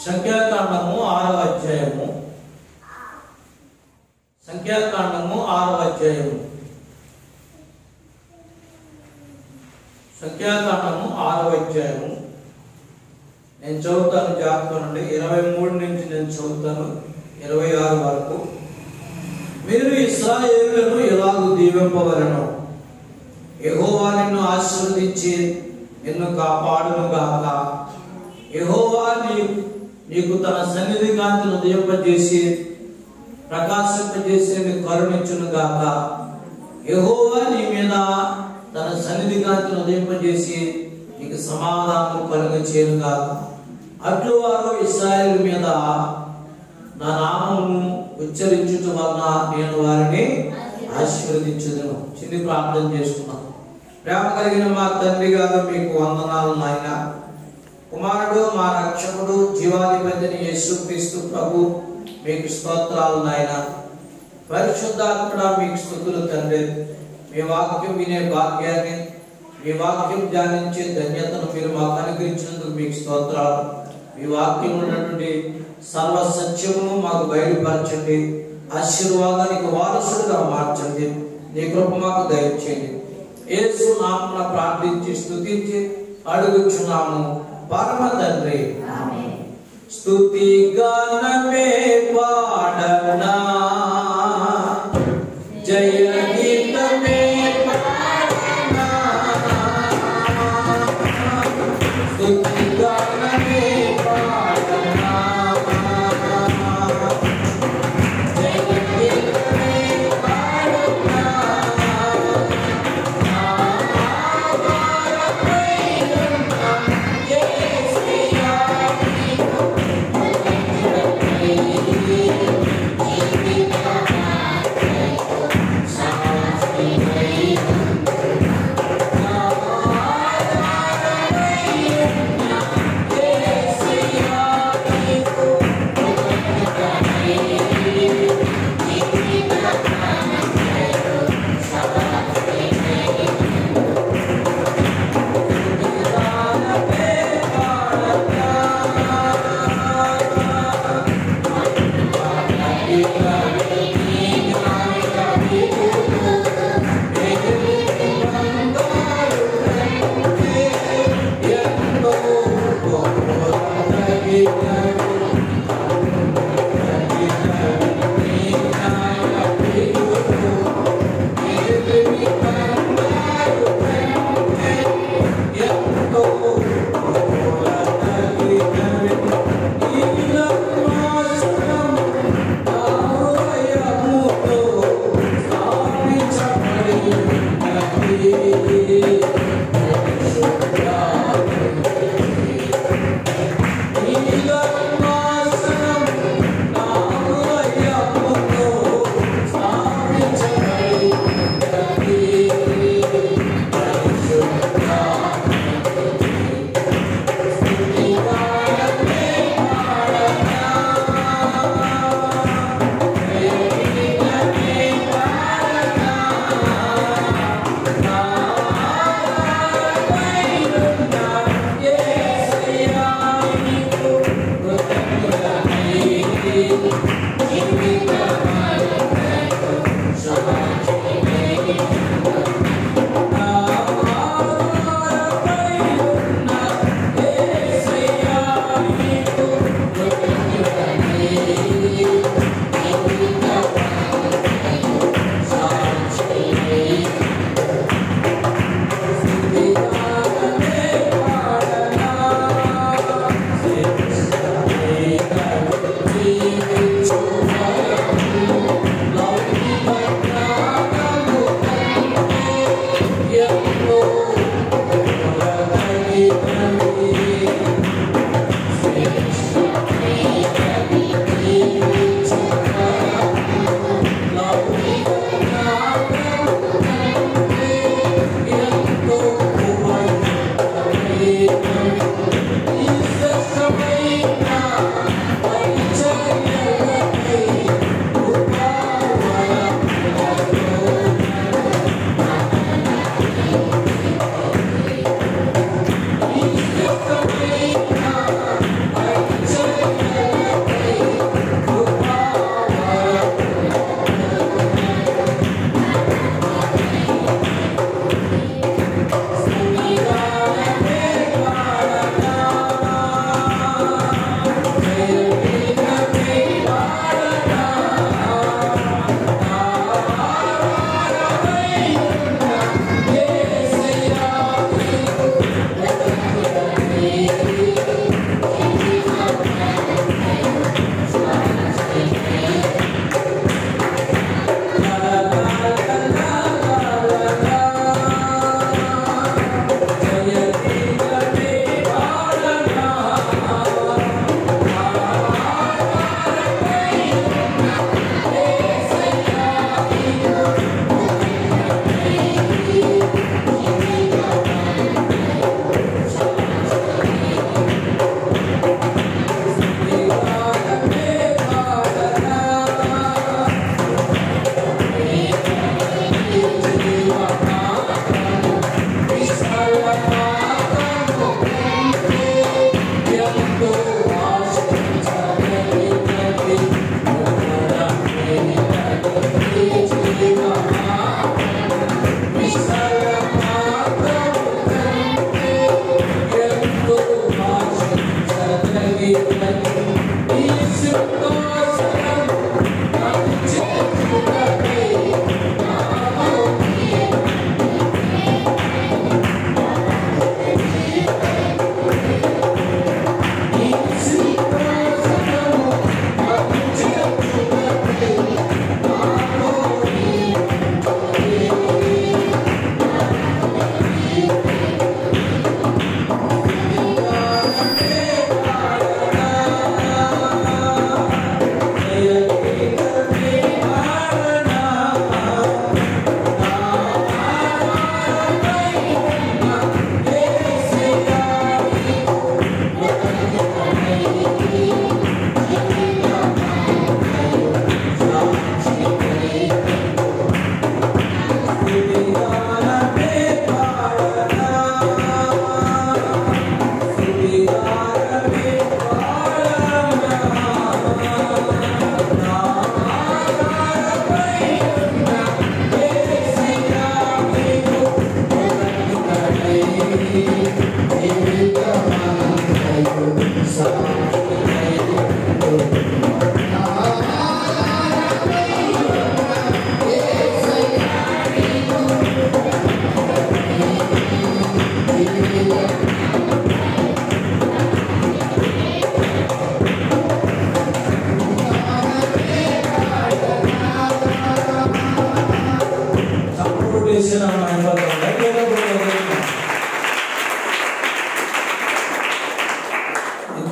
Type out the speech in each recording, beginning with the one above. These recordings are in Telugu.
సంఖ్యాకాండము 6వ అధ్యాయము. సంఖ్యాకాండము 6వ అధ్యాయము. సంఖ్యాకాండము 6వ అధ్యాయము. నేను చదువుతాను, జాగ్రత్తగా 23 నుంచి నేను చదువుతాను 26 వరకు. మీరు ఇశ్రాయేలును ఎలాగూ దీవింపవలెను. యెహోవా నిన్ను ఆశీర్వదించి నిన్ను కాపాడును గాక. యెహోవా నీకు తన సన్నిధి కాంతిని ఉదయింపజేసి ప్రకాశింపజేసి నీకు కరుణించును గాక. యెహోవా నీ మీద తన సన్నిధి కాంతిని ఉదయింపజేసి నీకు సమాధానం కలుగచేయును గాక. అట్లు వారు ఇశ్రాయేలు మీద నా నామమును ఉచ్చరించుట వలన నేను వారిని ఆశీర్వదించుదును. చిన్ని ప్రార్థన చేసుకున్నాం. ప్రేమ కలిగిన మా తండ్రి గారు మీకు వందనాలు నాయన. కుమారుడు మా రక్షకుడు జీవాధిపతిని యేసుక్రీస్తు ప్రభు మీకు స్తోత్రాలు నాయన. పరిశుద్ధాత్ముడా మీకు స్తుతులు తండ్రి. మీ వాక్యం వినే భాగ్యాన్ని, మీ వాక్యం ధ్యానించే ధన్యతను మీరు మాకు అనుగ్రహించినందుకు మీకు స్తోత్రాలు. మీ వాక్యం ఉన్నటువంటి సర్వ సత్యమును మాకు బయలుపరచండి. ఆశీర్వాదానికి వారసుడుగా మార్చండి. నీ కృప మాకు దయచేయండి. యేసు నామమున ప్రార్థించి స్తుతించి అడుగుచున్నాము పరమ తండ్రి. స్తుతి గానమే పాడనా, జయ గీతమే పాడనా. స్తుతి గానమే పాడనా, జయ గీతమే పాడనా.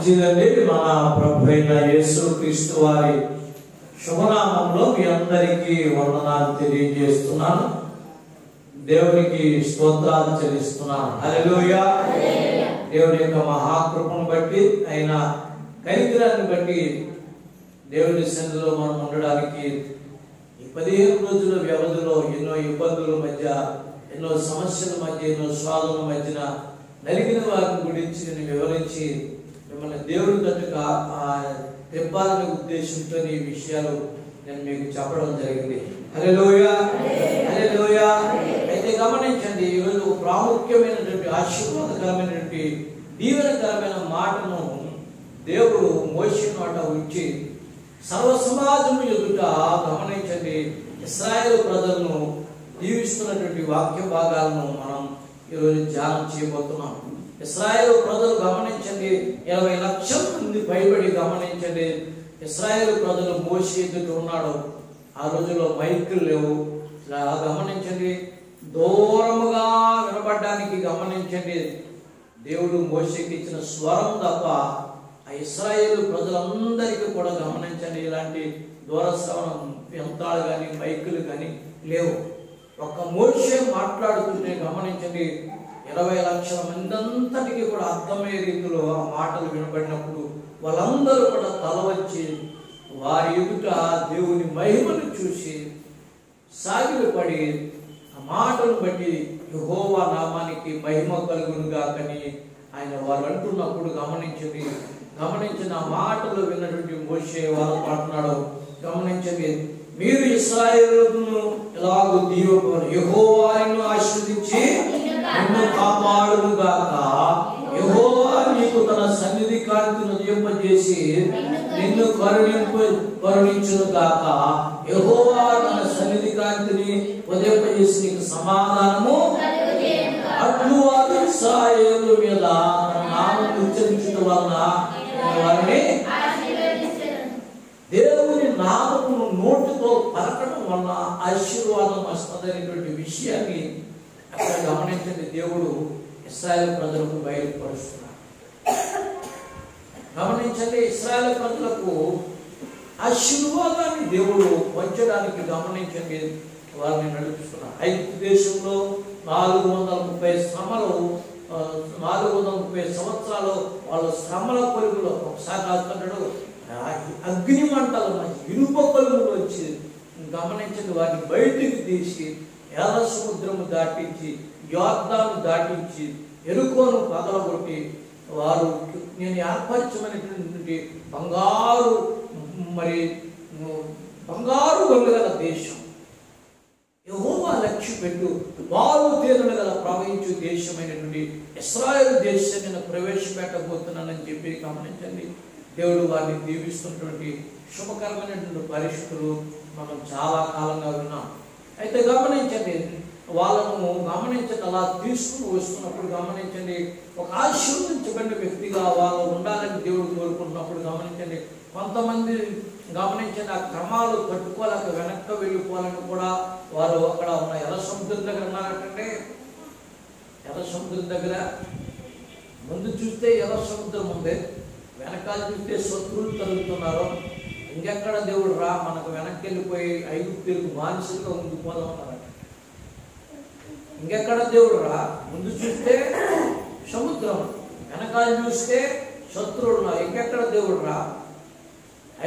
మంచిదండి. మన ప్రభు అయిన యేసుక్రీస్తు వారి శుభనామంలో మీ అందరికీ వందనాలు తెలియజేస్తున్నాను. దేవునికి స్తోత్రాలు చెల్లిస్తున్నాను. హల్లెలూయా. దేవుని యొక్క మహాకృపను బట్టి ఆయన కనికరాన్ని బట్టి దేవుని సన్నిధిలో మనం ఉండడానికి ఈ 15 రోజుల వ్యవధిలో ఎన్నో ఇబ్బందుల మధ్య, ఎన్నో సమస్యల మధ్య, ఎన్నో స్వాదుల మధ్యన నలిగిన వారిని గురించి నేను వివరించి మిమ్మల్ని దేవుడి తట్టుగా తెప్పాలనే ఉద్దేశంతో ఈ విషయాలు నేను మీకు చెప్పడం జరిగింది. హల్లెలూయా, హల్లెలూయా. అయితే గమనించండి, ఈరోజు ప్రాముఖ్యమైనటువంటి ఆశీర్వాదకరమైనటువంటి దీవెనకరమైన మాటను దేవుడు మోషే నోట ఉంచి సర్వ సమాజం ఎదుట గమనించండి ఇశ్రాయేలు ప్రజలను దీవిస్తున్నటువంటి వాక్య భాగాలను మనం ఈరోజు ధ్యానం చేయబోతున్నాం. ఇశ్రాయేలు ప్రజలు గమనించండి 20 లక్షల మంది పైబడి గమనించండి ఇశ్రాయేలు ప్రజలు మోషే ఎదుట ఉన్నాడు. ఆ రోజుల్లో మైకులు లేవు. గమనించండి దూరముగా వినపడడానికి గమనించండి దేవుడు మోషేకి ఇచ్చిన స్వరం తప్ప ఆ ఇశ్రాయేలు ప్రజలందరికీ కూడా గమనించండి ఇలాంటి దూరశ్రవణ యంత్రాలు కానీ మైకులు కానీ లేవు. ఒక్క మోషే మాట్లాడుతుంటే గమనించండి 20 లక్షల మంది అంతటికి కూడా అర్థమయ్యే రీతిలో ఆ మాటలు వినబడినప్పుడు వాళ్ళందరూ కూడా తల వచ్చి వారి ఎదుట దేవుని మహిమను చూసి సాగిలపడి ఆ మాటను బట్టి యెహోవా నామానికి మహిమ కలుగునుగాకని ఆయన వారు అంటున్నప్పుడు గమనించిన ఆ మాటలు విన్నటువంటి మోషే వారు అంటున్నాడు. గమనించండి, మీరు ఇశ్రాయేలును ఎలాగో దీవెన యెహోవా నిన్ను ఆశీర్వదించి నిన్ను కాపాడునుగాక. యెహోవా నీకు తన సన్నిధి కాంతిని ఉదయింపజేసి నిన్ను కరుణించునుగాక. యెహోవా తన సన్నిధి కాంతిని ఉదయింపజేసి నీకు సమాధానము అట్లు వారు ఇశ్రాయేలు మీద తన నామమును ఉచ్చరించడం వలన వారిని దేవుని నామమును నోటితో పలకడం వలన ఆశీర్వాదం వస్తుందనేటువంటి విషయాన్ని అక్కడ గమనించండి. దేవుడు ఇశ్రాయేలు ప్రజలకు బయలుపరుస్తున్నాడు. గమనించండి, ఇశ్రాయేలు ప్రజలకు ఆశీర్వాదాన్ని దేవుడు పంచడానికి గమనించండి వారిని నడిపిస్తున్నాడు. ఐగుప్తు దేశంలో 430 సంవత్సరాలు వాళ్ళ శ్రమల కొలుగులో ఒకసారి రాస్తున్నాడు అగ్ని మంటలు ఇనుప కొలుగులు వచ్చి గమనించండి వారిని బయటికి తీసి ఎర్ర సముద్రము దాటించి యోర్దాను దాటించి ఎరుకోను పగలగొట్టి వారు నేను ఏర్పరచమైనటువంటి బంగారు గల దేశం యెహోవా లక్ష్య పెట్టు వారు తేనెలు గల ప్రవహించు దేశమైనటువంటి ఇశ్రాయేలు దేశాన్ని నేను ప్రవేశపెట్టబోతున్నానని చెప్పి గమనించండి. దేవుడు వారిని దీవిస్తున్నటువంటి శుభకరమైనటువంటి పరిస్థితులు మనం చాలా కాలంగా విన్నాం. అయితే గమనించండి వాళ్ళను గమనించండి అలా తీసుకుని వస్తున్నప్పుడు గమనించండి ఒక ఆశీర్వదించబడిన వ్యక్తిగా వాళ్ళు ఉండాలని దేవుడు కోరుకుంటున్నప్పుడు గమనించండి కొంతమంది గమనించండి ఆ క్రమాలు తట్టుకోలేక వెనక్కి వెళ్ళిపోవాలని కూడా వారు అక్కడ ఉన్న ఎర్ర సముద్రం దగ్గర ఉన్నారంటే ఎర్ర సముద్రం దగ్గర ముందు చూస్తే ఎర్ర సముద్రం ఉంది, వెనకాల చూస్తే శత్రువులు తరుగుతున్నారు. ఇంకెక్కడ దేవుడు రా మనకు వెనక్కి వెళ్ళిపోయి ఐగుప్తులకు బానిసలుగా ఉండిపోదామన్నారట. ఇంకెక్కడ దేవుడు రా ముందు చూస్తే సముద్రం, వెనకాల చూస్తే శత్రువులు, ఇంకెక్కడ దేవుడు రా.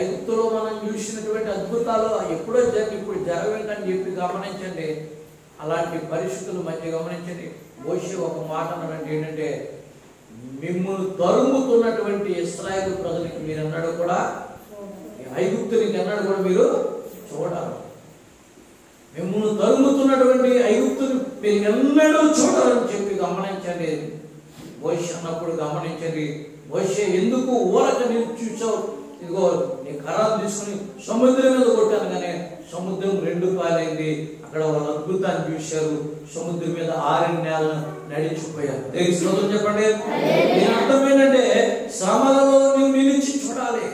ఐగుప్తులో మనం చూసినటువంటి అద్భుతాలు ఎప్పుడో జరిగి ఇప్పుడు జరగవేంటని చెప్పి గమనించండి. అలాంటి పరిస్థితుల మధ్య గమనించండి మోషే ఒక మాట అన్నాడంటే ఏంటంటే మిమ్మల్ని తరుముతున్నటువంటి ఇశ్రాయేలు ప్రజలకి మీరు అన్నాడు కూడా ఐగుప్తునికి అన్నాడు కూడా మీరు చూడాలి. మిమ్మల్ని తరుముతున్నటువంటి ఐగుప్తుని మీరు ఎన్నడూ చూడాలని చెప్పి గమనించండి. మోషే అన్నప్పుడు గమనించండి మోషే ఎందుకు ఊరక నీవు చూసావు, ఇదిగో నీ కర్రను తీసుకుని సముద్రం మీద కొట్టాను కానీ సముద్రం 2 పాలైంది. అక్కడ వాళ్ళు అద్భుతాన్ని చూశారు, సముద్రం మీద 6 నెలలు నడిచిపోయారు. దేవుని స్తోత్రం చెప్పండి. దీని అర్థం ఏంటంటే శ్రమలలో నువ్వు నిలిచి చూడాలి.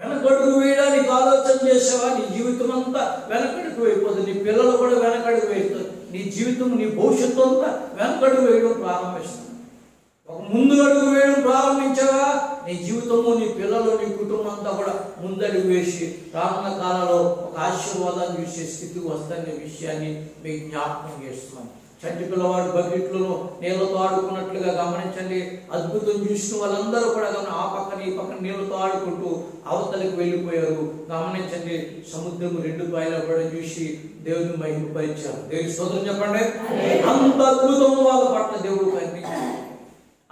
వెనకడుగు వేయడానికి ఆలోచన చేసావా నీ జీవితం అంతా వెనకడుగు అయిపోతుంది. నీ పిల్లలు కూడా వెనకడుగు వేస్తారు. నీ జీవితం నీ భవిష్యత్తు అంతా వెనకడుగు వేయడం ప్రారంభిస్తుంది. ఒక ముందు అడుగు వేయడం ప్రారంభించావా, నీ జీవితము, నీ పిల్లలు, నీ కుటుంబం అంతా కూడా ముందడుగు వేసి రానున్న కాలంలో ఒక ఆశీర్వాదాన్ని చూసే స్థితికి వస్తాయనే విషయాన్ని మీకు జ్ఞాపకం చేస్తున్నాను. చంటి పిల్లవాడు బకెట్లను నీళ్లతో ఆడుకున్నట్లుగా గమనించండి. అద్భుతం చూసిన వాళ్ళందరూ కూడా ఆ పక్కన ఈ పక్కన నీళ్లతో ఆడుకుంటూ అవతలికి వెళ్ళిపోయారు. గమనించండి, సముద్రం రెండు బయలుపడడం చూసి దేవుని మహిమపరిచారు. దేవుని స్తోత్రం చెప్పండి. అంత అద్భుతం వాళ్ళ పట్ల దేవుడు కనిపించాడు,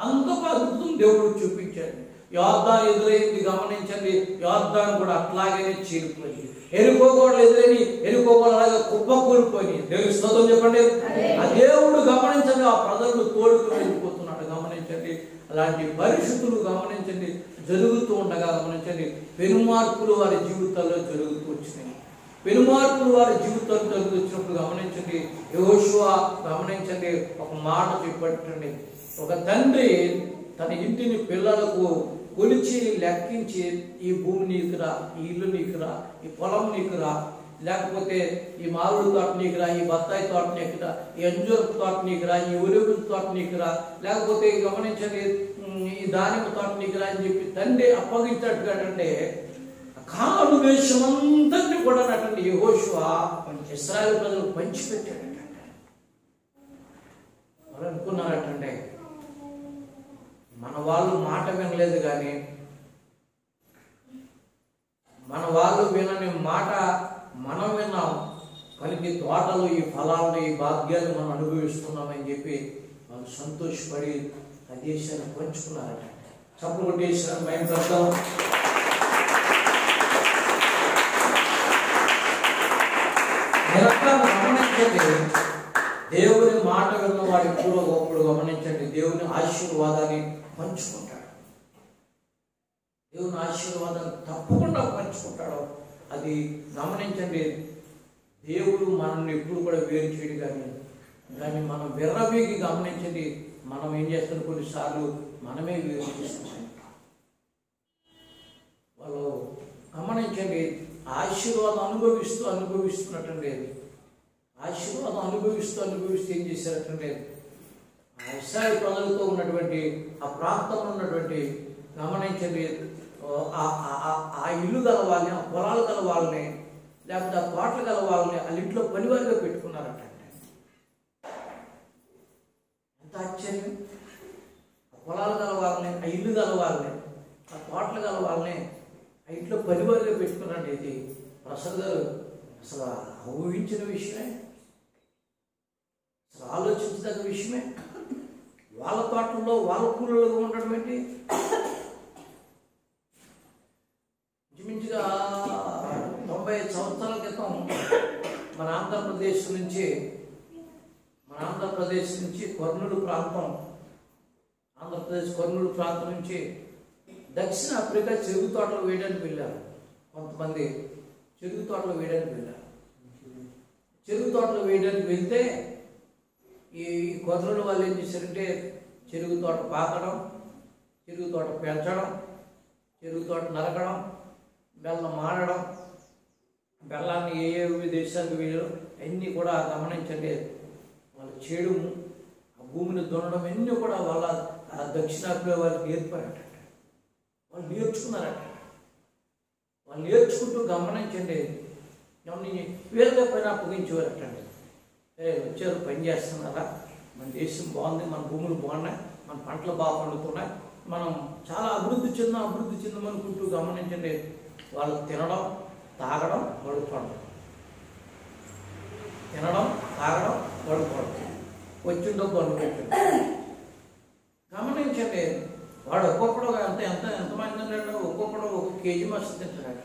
అంత అద్భుతం దేవుడు చూపించాడు. యోర్దాను ఎదురైంది, గమనించండి, యోర్దాను కూడా అట్లాగే చీలిపోయింది. ఎరుకో కూడా ఎదురని ఎరుకో కూడా అలాగే కుప్ప కూలిపోయి. దేవుని స్తోత్రం చెప్పండి. ఆ దేవుడు గమనించండి, ఆ ప్రజలు తోడుకు వెళ్ళిపోతున్నాడు. గమనించండి, అలాంటి పరిస్థితులు గమనించండి జరుగుతూ ఉండగా గమనించండి, పెనుమార్పులు వారి జీవితాల్లో జరుగుతూ వచ్చినాయి. పెనుమార్పులు వారి జీవితాల్లో జరుగుతూ వచ్చినప్పుడు గమనించండి, యెహోషువ గమనించండి ఒక మాట చెప్పండి. ఒక తండ్రి తన ఇంటిని పిల్లలకు కొలిచి లెక్కించి, ఈ భూమి నీకురా, ఈ ఇల్లు నీకురా, ఈ పొలం నీకురా, లేకపోతే ఈ మామిడి తోట నీకురా, ఈ బత్తాయి తోట నీకురా, ఈ అంజూరపు తోట నీకురా, ఈ ఉరుగు తోట నీకురా, లేకపోతే గమనించండి ఈ దానిమ్మ తోట నీకురా అని చెప్పి తండ్రి అప్పగించినట్టుగా అంటే కాను దేశమంతటిని కూడా నటండి యెహోషువ ఇశ్రాయేలు ప్రజలకు పంచిపెట్టాడట. వాళ్ళు అనుకున్నారటంటే మన వాళ్ళు మాట వినలేదు, కానీ మన వాళ్ళు వినని మాట మనం విన్నాం కనుక ఈ తోటలు, ఈ ఫలాలను, ఈ భాగ్యాలు మనం అనుభవిస్తున్నామని చెప్పి వాళ్ళు సంతోషపడి ఆ దేశాన్ని పంచుకున్నారట. చప్పుడు కొట్టేసిన మేము పెడతాం. గమనించండి, దేవుని మాట విన్న వాడు ఎప్పుడో ఒకప్పుడు గమనించండి దేవుని ఆశీర్వాదాన్ని పంచుకుంటాడు. దేవుని ఆశీర్వాదాన్ని తప్పకుండా పంచుకుంటాడు. అది గమనించండి, దేవుడు మనల్ని ఎప్పుడు కూడా వేరు చేయడు, కానీ మనం విర్రవీగి గమనించండి మనం ఏం చేస్తాం, కొన్నిసార్లు మనమే వేరు చేస్తాం. వాళ్ళు గమనించండి ఆశీర్వాదం అనుభవిస్తున్నట్టండి, ఆశీర్వాదం అనుభవిస్తూ ఏం చేశారటంటే ఆ ఇశ్రాయేలు ప్రజలతో ఉన్నటువంటి ఆ ప్రాంతంలో ఉన్నటువంటి గమనించండి ఆ ఇల్లు గల వాళ్ళని, ఆ పొలాలు గల వాళ్ళని, లేకపోతే ఆ తోటలు గల వాళ్ళని వాళ్ళ ఇంట్లో పనివారిగా పెట్టుకున్నారట. ఎంత ఆశ్చర్యం! ఆ పొలాలు గల వాళ్ళని, ఆ ఇల్లు గల వాళ్ళని, ఆ తోటలు గల వాళ్ళని ఆ ఇంట్లో పనివారిగా పెట్టుకున్నారండి. ఇది ప్రసాద్ గారు అసలు ఊహించిన విషయమే, అసలు ఆలోచించదగ్గ విషయమే. వాళ్ళ తోటల్లో వాళ్ళ కూలీలుగా ఉండడం ఏంటి? ఇంచుమించుగా 95 సంవత్సరాల క్రితం మన ఆంధ్రప్రదేశ్ నుంచి కర్నూలు ప్రాంతం, ఆంధ్రప్రదేశ్ కర్నూలు ప్రాంతం నుంచి దక్షిణ ఆఫ్రికా చెరుకు తోటలు వేయడానికి వెళ్ళారు. కొంతమంది చెరుకు తోటలు వేయడానికి వెళ్ళారు. చెరుకు తోటలు వేయడానికి వెళ్తే ఈ కర్నూలు వాళ్ళు ఏం చేశారంటే చెరుకు తోట పాకడం, చెరుకు తోట పెంచడం, చెరుకు తోట నరకడం, బెల్లం మాడడం, బెల్లాన్ని ఏ దేశాలకు వేయడం అన్నీ కూడా గమనించండి. వాళ్ళు చేయడము, ఆ భూమిని దున్నడం అన్నీ కూడా వాళ్ళ దక్షిణాఫ్రికా వాళ్ళకి నేర్పారట. వాళ్ళు నేర్చుకున్నారట. వాళ్ళు నేర్చుకుంటూ గమనించండి వీళ్ళగా పని అప్పగించేవారటండి. వచ్చారు, పని చేస్తున్నారా, మన దేశం బాగుంది, మన భూములు బాగున్నాయి, మన పంటలు బాగా పండుతున్నాయి, మనం చాలా అభివృద్ధి చెందామనుకుంటూ గమనించండి వాళ్ళు తినడం, తాగడం, పడుకోవడం, తినడం, తాగడం, పడుకోవడం, వచ్చిందో పడుకుంటాడు. గమనించండి వాడు ఒక్కొక్కడు ఎంతమంది అంటే ఒక్కొక్కడు 1 కేజీ మస్తు తింటాడు.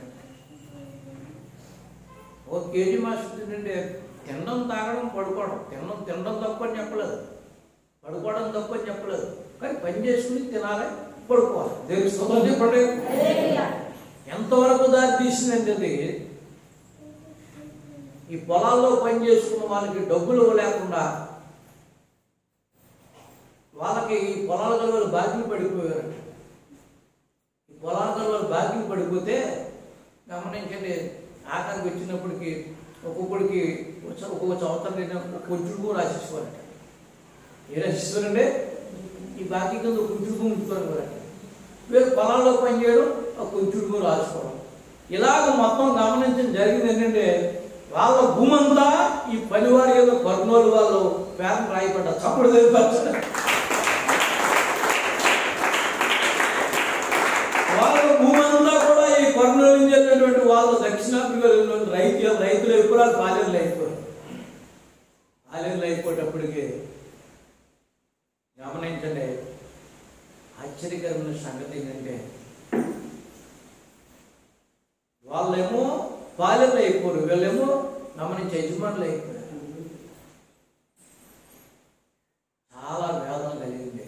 1 కేజీ మస్తు తింటే తినడం, తాగడం, పడుకోవడం, తినడం తప్ప అని చెప్పలేదు, పడుకోవడం తప్ప అని చెప్పలేదు, కానీ పని చేసుకుని తినాలి, పడుకోవాలి. దేవుని స్తోత్రం చెప్పండి. ఎంతవరకు దారి తీసిందంటే అది ఈ పొలాల్లో పని చేసుకున్న వాళ్ళకి డబ్బులు లేకుండా వాళ్ళకి ఈ పొలాల గలవాళ్ళు బాకీలు పడిపోయారు. ఈ పొలాల గలవాళ్ళు బాకీలు పడిపోతే గమనించండి ఆఖరికి వచ్చినప్పటికి ఒక్కొక్కడికి ఒక్కొక్క సంవత్సరం కొంచెం రాసేసుకోవాలంట. ఏ రాసేసుకోవాలంటే ఈ బాకీ కింద కొంచెం భూమి ఉంచుకోవడం కూడా వీళ్ళు పొలాల్లో పనిచేయడం ఆ కొంచెం భూమి రాసుకోవడం ఇలాగ మొత్తం గమనించడం జరిగింది. ఏంటంటే వాళ్ళ భూమి అంతా ఈ పనివారి ఏదో కర్నూలు వాళ్ళు పేరం రాయపడ్డ చప్పుడు తెలిపారు. వాళ్ళ భూమి అంతా కూడా ఈ కర్నూలు నుంచి వెళ్ళినటువంటి వాళ్ళు దక్షిణాఫ్రికా రైతులు ఎప్పుడాలు పాలేరులు అయిపోయారు. పాలేరులు అయిపోయేటప్పటికి గమనించండి, ఆశ్చర్యకరమైన సంగతి ఏంటంటే వాళ్ళేమో పాలెర్లు అయిపోరు, వీళ్ళేమో గమనించి యజమానులు అయిపోయారు. చాలా వేదన కలిగింది.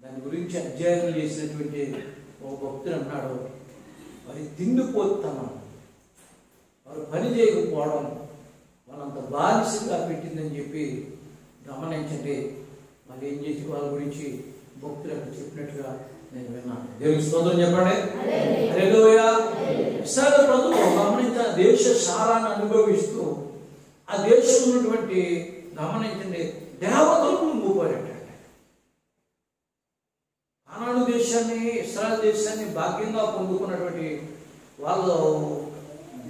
దాని గురించి అధ్యయనం చేసినటువంటి ఒక భక్తుడు అన్నాడు, మరి తిండిపోతాను, వారు పని చేయకపోవడం మనంత బానిసగా పెట్టిందని చెప్పి గమనించండి. మరి ఏం చేసి వాళ్ళ గురించి భక్తులు అక్కడ చెప్పినట్టుగా నేను విన్నాను. దేవుని స్తోత్రం చెప్పండి. హల్లెలూయా. ఇశ్రాయేలు ప్రజలు గమనించిన దేశ సారాన్ని అనుభవిస్తూ ఆ దేశంలో ఉన్నటువంటి గమనించండి దేవతలకు మూపారటండి. కానాను దేశాన్ని ఇశ్రాయేలు దేశాన్ని భాగ్యంగా పొందుకున్నటువంటి వాళ్ళు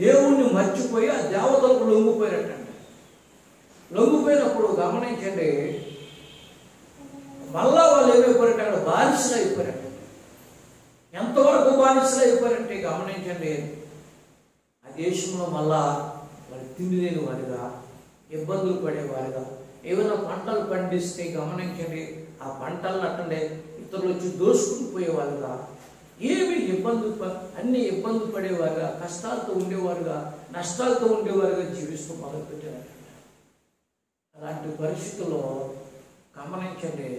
దేవుణ్ణి మర్చిపోయి ఆ దేవతలకు లొంగిపోయారటండి. లొంగిపోయినప్పుడు గమనించండి మళ్ళా వాళ్ళు ఏమైపోయారంటే అక్కడ బానిసలు అయిపోయారంట. ఎంతవరకు బానిసలు అయిపోయారంటే గమనించండి ఆ దేశంలో మళ్ళా వాళ్ళు తిండి లేని వారిగా, ఇబ్బందులు పడేవారుగా, ఏమైనా పంటలు పండిస్తే గమనించండి ఆ పంటలను అట్టండే ఇతరులు వచ్చి దోసుకుని పోయేవారుగా, ఏమి అన్ని ఇబ్బందులు పడేవారుగా, కష్టాలతో ఉండేవారుగా, నష్టాలతో ఉండేవారుగా జీవిస్తూ మొదలుపెట్టారు. అలాంటి పరిస్థితుల్లో గమనించండి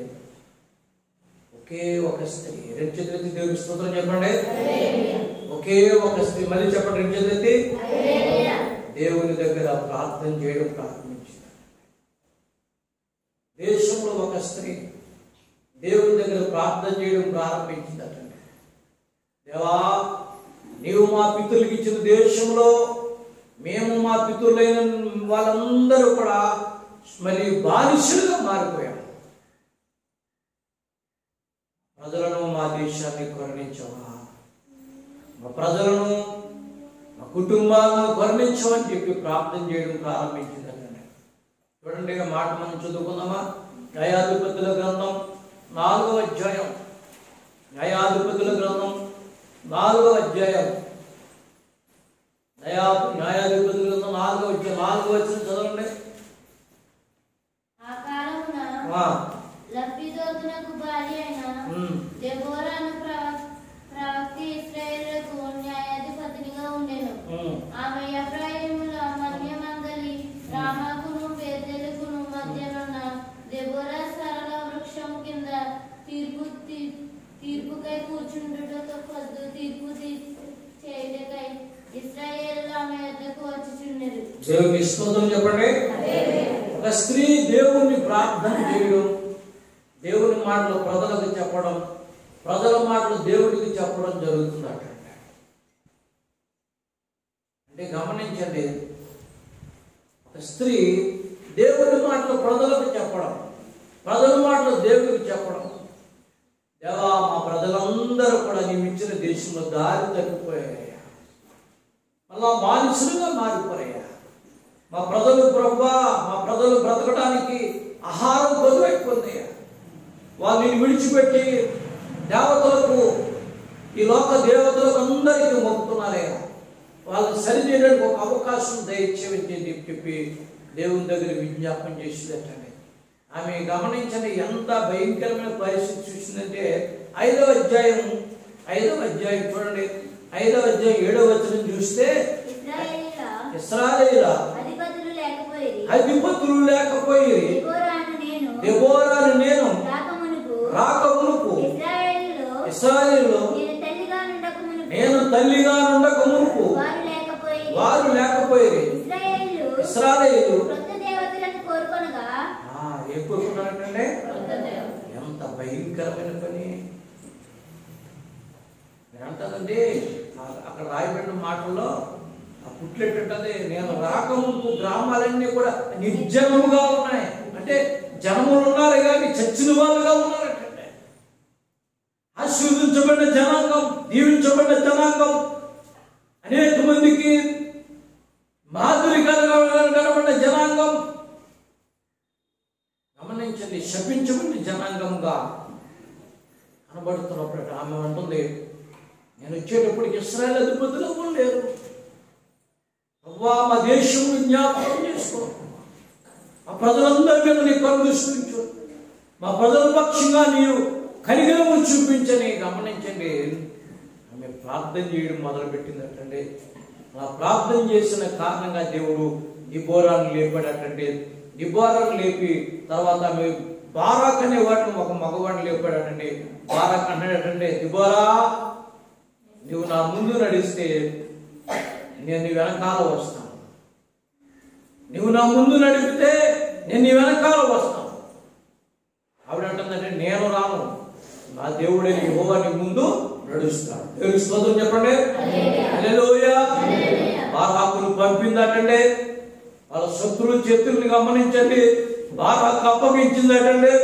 ఒకే ఒక స్త్రీ, రెండు చేతులెత్తి దేవుని స్తోత్రం చెప్పండి. ఒకే ఒక స్త్రీ, మళ్ళీ చెప్పండి, రెండు చేతులెత్తి దేవుని దగ్గర ప్రార్థన చేయడం ప్రారంభించింది. దేశంలో ఒక స్త్రీ దేవుని దగ్గర ప్రార్థన చేయడం ప్రారంభించిందట. దేవా, నీవు మా పితరులకు ఇచ్చిన దేశంలో మేము మా పితరులైన వాళ్ళందరూ కూడా మరి బానిసలుగా మారిపోయాము. ప్రజలను మా దేశాన్ని కరుణించవా, మా ప్రజలను మా కుటుంబాలను కరుణించవని చెప్పి ప్రార్థన చేయడం ప్రారంభించిందండి. చూడండి మాట మనం చదువుకుందామా. న్యాయాధిపతుల గ్రంథం 4వ అధ్యాయం, న్యాయాధిపతుల గ్రంథం 4వ అధ్యాయం, న్యాయాధిపతుల గ్రంథం 4వ అధ్యాయం 4వ వచనం చదవండి. లబ్బిదోతునకు భార్య అయిన దెబోరాను ప్రవక్త ఇశ్రాయేలుకు న్యాయాధిపతినిగా ఉండెను. ఆమె ఎఫ్రాయిముల మన్యమందలి రామాకును బేతేలుకును మధ్యనున్న దెబోరా సరళ వృక్షం కింద తీర్పుకై కూర్చుండుటకు కొద్దు తీర్పు చేయుటకై ఇశ్రాయేలు ఆమె యొద్దకు వచ్చుచుండెను. దేవుని స్తోత్రం చెప్పండి. ఒక స్త్రీ దేవుణ్ణి ప్రార్థన చేయడం, దేవుని మాటలు ప్రజలకు చెప్పడం, ప్రజల మాటలు దేవుడికి చెప్పడం జరుగుతుందట. అంటే గమనించండి, ఒక స్త్రీ దేవుని మాటలు ప్రజలకు చెప్పడం, ప్రజల మాటలు దేవుడికి చెప్పడం. దేవా, మా ప్రజలందరూ కూడా నీవు ఇచ్చిన దేశంలో దారి తప్పిపోయాయా, మళ్ళా బానిసలుగా మారిపోయాయా, మా ప్రజలు ప్రభువా, మా ప్రజలు బ్రతకడానికి ఆహారం కొదువైపోయిందయ్యా, వాళ్ళని విడిచిపెట్టి దేవతలకు, ఈ లోక దేవతలకు అందరికీ మొక్కుతున్నారయ్యా, వాళ్ళని సరిచేయడానికి ఒక అవకాశం దయచేయని చెప్పి దేవుని దగ్గర విజ్ఞాపన చేసిందటండి. ఆమె గమనించండి ఎంత భయంకరమైన పరిస్థితి చూసిందంటే 5వ అధ్యాయం చూడండి, 5వ అధ్యాయం 7వ వచనం చూస్తే ఇశ్రాయేలీయుల అధిపతులు లేకపోయి దెబోరాను నేను రాకమునుపు ఇశ్రాయేలులో నేను తల్లిగా నుండక మునుపు వారు లేకపోయి ఇశ్రాయేలు ఏం కోరుకున్నారంటే ఎంత భయంకరమైన పని అంటదండి. అక్కడ రాయబడిన మాటల్లో ఆ పుట్లెట్టుంటది, నేను రాకముందు గ్రామాలన్నీ కూడా నిర్జనముగా ఉన్నాయి. అంటే జనములు ఉన్నారు కానీ చచ్చిన వాళ్ళుగా ఉన్నారటండి. ఆశీర్వదించబడిన జనాంగం, దీవించబడిన జనాంగం, అనేక మందికి మాదిరి కనబడిన జనాంగం, గమనించండి, శపించబడిన జనాంగంగా కనబడుతున్నప్పుడు ఆమె అంటుంది, నేను వచ్చేటప్పటికి ఇశ్రాయేలు అధిపతులు ఎవరు లేరు, అవ్వా మా దేశం జ్ఞాపకం చేసుకో, మా ప్రజలందరి మీద నీ కరుణ దృష్టించు, మా ప్రజల పక్షంగా నీవు కనికరము చూపించని. గమనించండి, ఆమె ప్రార్థన చేయడం మొదలుపెట్టిందటండి. ఆ ప్రార్థన చేసిన కారణంగా దేవుడు దిబోరాను లేపాడటండి. దిబోరాను లేపి తర్వాత ఆమె బారాక్ అనే వాడిని, ఒక మగవాడిని లేపాడటండి. బారాక్ అన్నాడటండి, దిబోరా నువ్వు నా ముందు నడిస్తే నేను నీ వెనకాల వస్తాను, నువ్వు నా ముందు నడిపితే నేను నీ వెనకాల వస్తాను. ఆవిడ అంటుందంటే, నేను రాను, నా దేవుడే యెహోవా నీ ముందు నడుస్తాడు. దేవుని స్తోత్రం చెప్పండి. హల్లెలూయా. బారాకును పంపిందటండి. వాళ్ళ శత్రువుల చేతుల్ని గమనించండి, బారాకు అప్పగించిందటండి.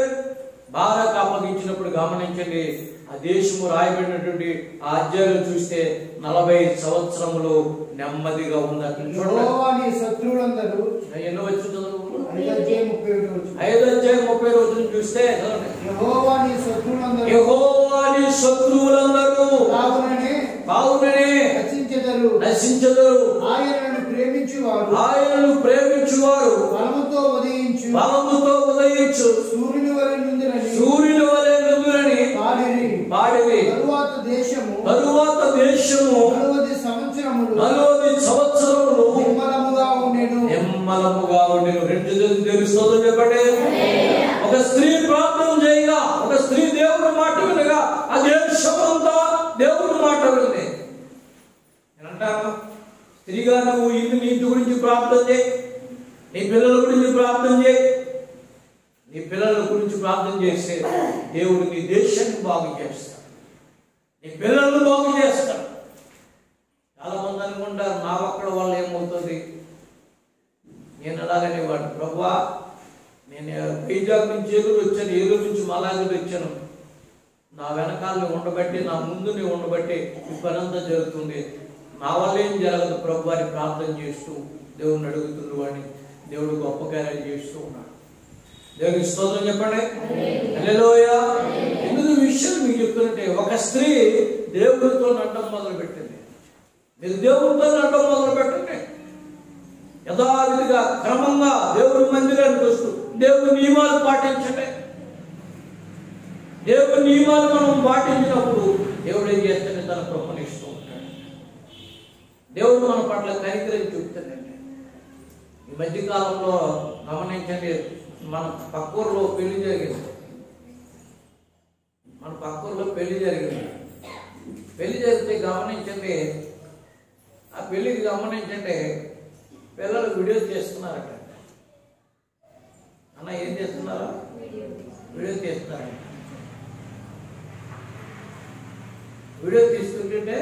బారాకు అప్పగించినప్పుడు గమనించండి, ఆ దేశము రాయబడినటువంటి ఆ అధ్యాయులు చూస్తే 40 సంవత్సరములు నెమ్మదిగా ఉందట. శత్రువులందరూ ఎన్నో వచ్చి చదువు 5:30 చూస్తే యెహోవా నీ శత్రువులందరూ యెహోవా నీ శత్రువులందరూ కావుననే నశించెదరు. ఆయనను ప్రేమించువారు బలముతో ఉదయించు సూర్యుని వలె నుందురని పాడిరి. తరువాత దేశము 40 సంవత్సరములు నిమ్మలముగా ఉండెను. రెండు తెలుస్తోందని చెప్పండి. ఒక స్త్రీ ప్రార్థన చేయగా, ఒక స్త్రీ దేవుని మాట వినగా ఆ దేశమంతా దేవుని మాట వింది. నేను అంటాను, స్త్రీగా నువ్వు నీ ఇంటి గురించి ప్రార్థన చేయి, నీ పిల్లల గురించి ప్రార్థన చేయి. నీ పిల్లల గురించి ప్రార్థన చేస్తే దేవుడు నీ దేశాన్ని బాగు చేస్తాడు, నీ పిల్లలను బాగు చేస్తాడు. చాలా మంది అనుకుంటారు, నా ఒక్కడ వల్ల ఏమవుతుంది. నేను అలాగనే వాడు, ప్రభువా నేను వైజాగ్ నుంచి ఏలూరు వచ్చాను, ఏలూరు నుంచి మలాగిరి వచ్చాను, నా వెనకాలని ఉండబట్టి, నా ముందుని ఉండబట్టి ఈ పనంతా జరుగుతుంది, నా వల్ల ఏం జరగదు ప్రభు అని ప్రార్థన చేస్తూ దేవుడిని అడుగుతున్న వాడిని దేవుడు గొప్ప కార్యాలు చేస్తూ ఉన్నాడు. దేవునికి స్తోత్రం చెప్పండి. హల్లెలూయా. ఎందుకు విషయం మీకు చెప్తుంటే, ఒక స్త్రీ దేవుడితో నడడం మొదలు పెట్టింది. మీరు దేవుడితో నడడం మొదలు పెట్టండి. యథావిధిగా క్రమంగా దేవుడి మందిరానికి వస్తూ దేవుడి నియమాలు పాటించండి. దేవుడి నియమాలు మనం పాటించినప్పుడు దేవుడు ఏం చేస్తాడని తన కృపను ఇస్తూ ఉంటాడు. దేవుడు మన పట్ల కనికరం చూపుతాడండి. ఈ మధ్యకాలంలో గమనించండి, మన పక్కూరులో పెళ్లి జరిగింది. పెళ్లి జరిగితే గమనించండి, ఆ పెళ్లికి గమనించండి, పిల్లలు వీడియో చేస్తున్నారట. అన్న ఏం చేస్తున్నారు? వీడియో తీస్తున్నారట. వీడియో తీస్తుంటే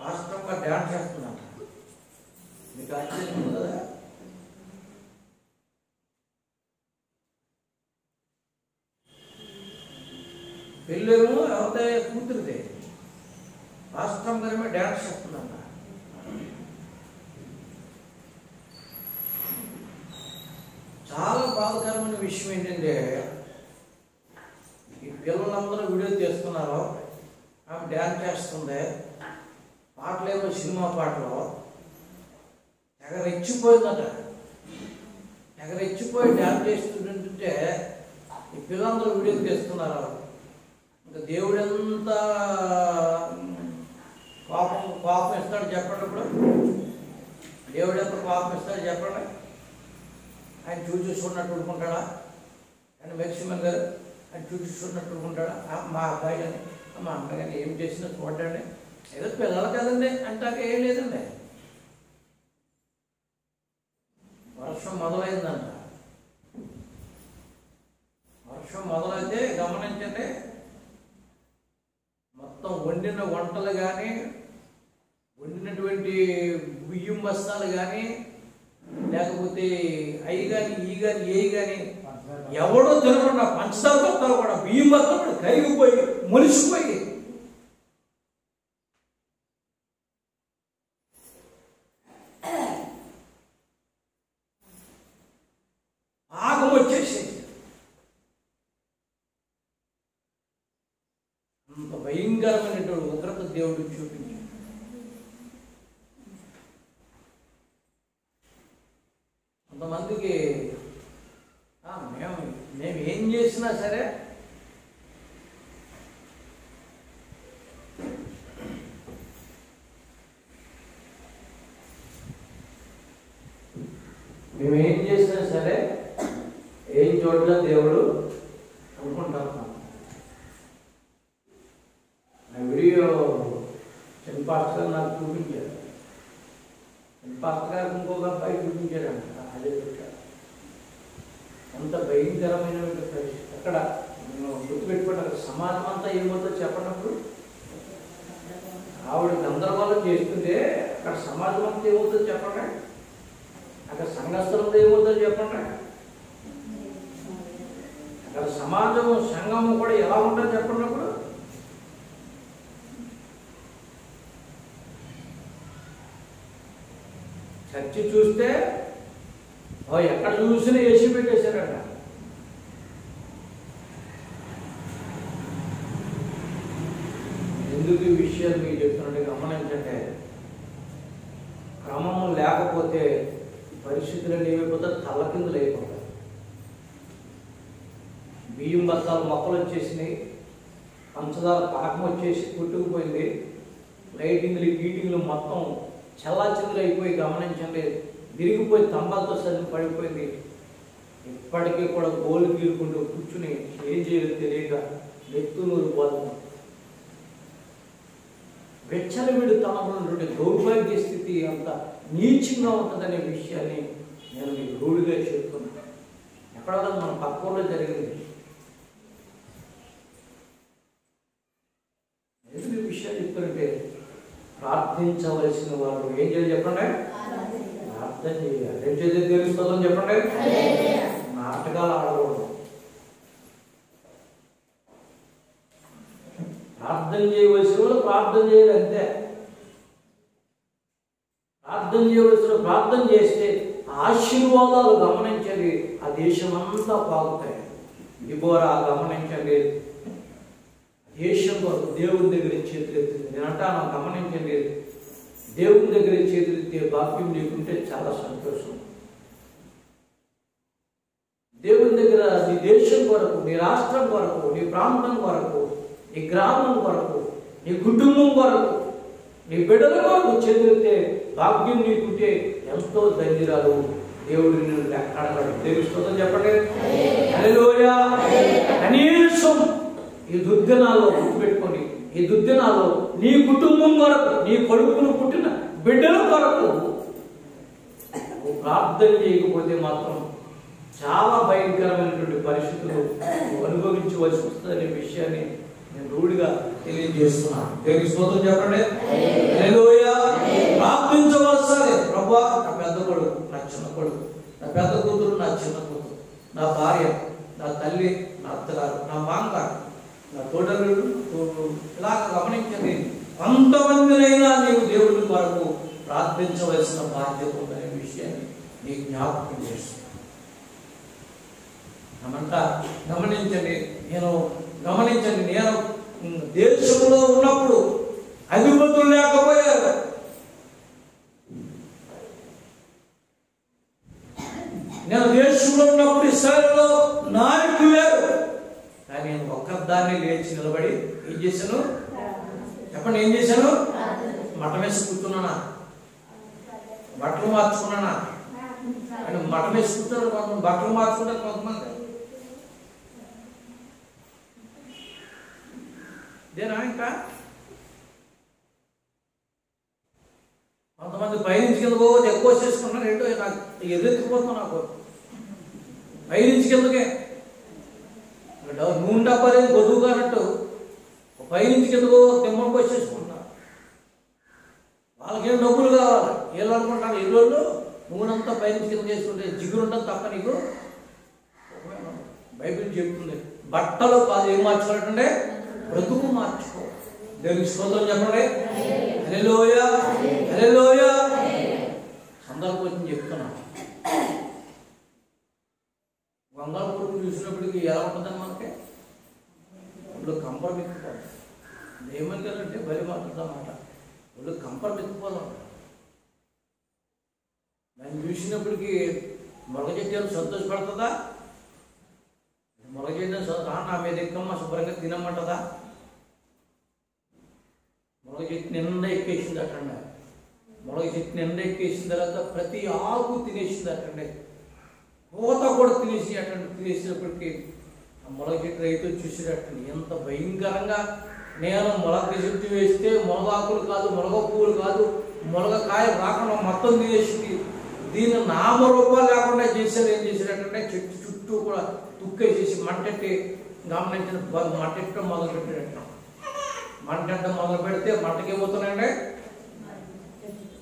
రాష్ట్రంగా డ్యాన్స్ చేస్తున్నారు. మీకు ఆశ్చర్యం ఉంది కదా? పెళ్ళేమో ఎవరితే కూతురితే రాష్ట్రంగా డ్యాన్స్ చేస్తుందంట. చాలా బాధాకరమైన విషయం ఏంటంటే, ఈ పిల్లలందరూ వీడియో తీస్తున్నారు, ఆమె డ్యాన్స్ చేస్తుంది, పాటలేమో సినిమా పాటలు, ఎగరెచ్చిపోయిందట. ఎగరెచ్చిపోయి డ్యాన్స్ చేస్తుంటే ఈ పిల్లలందరూ వీడియో తీస్తున్నారు. ఇంకా దేవుడు ఎంత కోపం ఇస్తాడు చెప్పండి. ఇప్పుడు దేవుడు ఎంత కోపం ఇస్తాడు చెప్పండి. ఆయన చూసుకున్నట్టు ఊరుకుంటాడా? ఆయన మెక్సిమన్ గారు ఆయన చూసుకున్నట్టు ఊరుకుంటాడా? మా అబ్బాయి కానీ మా అమ్మ కానీ ఏం చేసినా చూడండి, ఏదో పిల్లలు కదండి అంటాక ఏం లేదండి. వర్షం మొదలైందంట. వర్షం మొదలైతే గమనించండి, మొత్తం వండిన వంటలు కానీ వండిన పుట్టినటువంటి బియ్యం బస్తాలు కానీ లేకపోతే అవి కానీ ఈ కానీ ఏ కానీ ఎవడో తినకుండా పంచదార బస్తాలు కూడా బియ్యం బస్తాలు కూడా కరిగిపోయి మొలిసిపోయి పాకం వచ్చేసి అంత భయంకరమైనటువంటి ఉగ్రత దేవుడు చూపించాడు. కొంతమందికి మేము ఏం చేసినా సరే ఏం చోట్ల దేవుడు అనుకుంటాం. ఆ వీడియో చిన్న పాస్టర్ గారు నాకు చూపించారు. చిన్న పాస్టర్ గారికి ఇంకొక అబ్బాయి చూపించారంట. అదే చెప్పారు. అంత భయంకరమైన పరిస్థితి. అక్కడ నేను గుర్తుపెట్టుకుంటాను. సమాజం అంతా ఏమవుతుందో చెప్పినప్పుడు ఆవిడ గందరగోళం చేస్తుంటే అక్కడ సమాజం అంతా ఏమవుతుందో చెప్పండి. అక్కడ సంఘస్థలంతో ఏమవుతుందో చెప్పండి. అక్కడ సమాజము సంఘము కూడా ఎలా ఉంటుందో చెప్పండి. అప్పుడు చర్చి చూస్తే ఎక్కడ చూసినా వేసి పెట్టేశారట. ఎందుకు ఈ విషయాలు మీకు చెప్తున్నట్టు గమనించంటే, క్రమము లేకపోతే పరిస్థితులు ఏమైపోతే తల్లకిందులు అయిపోతాయి. బియ్యం బస్తాలు మొక్కలు వచ్చేసినాయి, పంచదార పాకం వచ్చేసి కుట్టుకుపోయింది, లైటింగ్లు గీటింగ్లు మొత్తం చల్లాచెదురు అయిపోయి గమనించండి, విరిగిపోయి తంబాలతో సరి పడిపోయింది. ఇప్పటికీ కూడా గోలు గీరుకుంటూ కూర్చుని ఏం చేయాలో తెలియక నెత్తునూరు పోతుంది. వెచ్చలవిడి తనమున్నటువంటి దౌర్భాగ్య స్థితి అంత నీచంగా ఉంటుందనే విషయాన్ని నేను మీకు రూఢిగా చెప్తున్నాను. ఎక్కడ మన పక్కలో జరిగింది. ఎందుకు ఈ విషయాలు చెప్తుంటే, ప్రార్థించవలసిన వారు ఏం చేయాలి చెప్పండి? ప్రార్థన చేయాలి. ఏం చేయాలి తెలుస్తుందని చెప్పండి. నాటకాలు ఆడకూడదు. ప్రార్థన చేయవలసిన వాళ్ళు ప్రార్థన చేయాలి, అంతే. ప్రార్థన చేయవలసిన ప్రార్థన చేస్తే ఆశీర్వాదాలు గమనించండి, ఆ దేశం అంతా పాగుతాయి. దిబోరా గమనించండి, దేశం కొరకు దేవుని దగ్గర చేతులెత్తింది. నేను అంటాను, గమనించండి, దేవుని దగ్గర చేతులెత్తే భాగ్యం లేకుంటే చాలా సంతోషం. దేవుని దగ్గర నీ దేశం కొరకు, నీ రాష్ట్రం కొరకు, నీ ప్రాంతం కొరకు, నీ గ్రామం కొరకు, నీ కుటుంబం కొరకు, నీ బిడ్డల కొరకు చేతులెత్తే భాగ్యం నీకుంటే ఎంతో ధన్యురాలు. దేవుడు నిన్ను అడగడు. తెలుస్తుందని చెప్పండి. హల్లెలూయా. కనీసం ఈ దుర్దినాల్లో గుర్తుపెట్టుకొని, ఈ దుర్దినాల్లో నీ కుటుంబం కొరకు, నీ కొడుకును పుట్టిన బిడ్డల కొరకు ప్రార్థన చేయకపోతే మాత్రం చాలా భయంకరమైనటువంటి పరిస్థితులు అనుభవించవలసి వస్తుందనే విషయాన్ని నేను రూఢిగా తెలియజేస్తున్నాను. దేవునికి స్తోత్రం చెప్పండి. హల్లెలూయా. ప్రార్థించవలసిందే. ప్రభువా, నా పెద్ద కొడుకు, నా చిన్న కొడుకు, నా పెద్ద కూతురు, నా చిన్న కూతురు, నా భార్య, నా తల్లి, నా అత్తగారు, నా మామగారు, నా తోడరుడు, ఇలా గమనించండి. కొంతమందినైనా నీవు దేవుడి కొరకు ప్రార్థించవలసిన బాధ్యత ఉందనే విషయాన్ని నీకు జ్ఞాపకం చేస్తున్నాను. అమంతా గమనించండి. నేను దేశంలో ఉన్నప్పుడు అధిపతులు లేకపోయారు. నేను దేశంలో ఉన్నప్పుడు ఇశ్రాయేలులో నాయకులు లేరు. కానీ నేను ఒక్కదాన్ని లేచి నిలబడి ఏం చేశాను చెప్పండి? ఏం చేశాను? మఠం వేసి కూర్చున్నానా? బట్టలు మార్చుకున్నానా? అని మఠం వేసి కూర్చున్నాడు. కొంతమంది బట్టలు మార్చుకుంటారు, కొంతమంది ఇదేనా. ఇంకా కొంతమంది పైనుంచి కింద పోతే ఎక్కువ చేసుకున్నారు. ఏంటో నాకు ఎదురెత్తిపోతున్నా. నాకు పైనుంచి కిందకే నూనె డబ్బాలు గొడుగు కానట్టు పైనుంచి కింద తిమ్మని పోసేసుకుంటున్నారు. వాళ్ళకేం డబ్బులు కావాలి. వీళ్ళు అనుకుంటారు ఎల్లోళ్ళు నూనెంతా పైనుంచి కింద చేసుకుంటే జిగురుంటుంది తప్ప నీకు. బైబిల్ చెప్తుంది బట్టలు కాదు ఏం మార్చుకోవాలంటే బ్రతుకు మార్చుకో. దేవునికి స్తోత్రం చెప్పండి. హల్లెలూయా హల్లెలూయా. సందర్భం వచ్చి చెప్తున్నాను. గంగాల పురుగు చూసినప్పటికీ ఎలా ఉంటుందని మనకి ఇప్పుడు కంపర్ మెత్తిపోతాం. ఏమంటారంటే బలి మాట్లాడతామాట వాళ్ళు కంపర్ మెత్తిపోదాం. దాన్ని చూసినప్పటికీ మొలక చెట్టు సంతోషపడుతుందా? మొలక చెట్టు నా మీద ఎక్కమ్మ శుభ్రంగా తినమంటదా? మొలక చెట్టు నిండా ఎక్కేసింది అట్టండి. మొలక చెట్టు నిండా ఎక్కేసిన తర్వాత ప్రతి ఆకు తినేసింది అట్టండి. పూత కూడా తినేసినప్పటికీ ఆ మొలక చెట్టు రైతు చూసినట్టండి ఎంత భయంకరంగా. నేను మొలక చెట్టు వేస్తే మొలగాకులు కాదు, మొలగ పువ్వులు కాదు, మొలగ కాయ రాకుండా మొత్తం తినేసింది. దీన్ని నామరూపాలు లేకుండా చేశారు. ఏం చేశారంటే చెట్టు చుట్టూ కూడా తుక్కేసేసి మంటెట్టి గమనించిన మంటెట్టడం మొదలు పెట్టేటట్టు. మంటెట్టడం మొదలు పెడితే మంటకేమవుతున్నాయండి?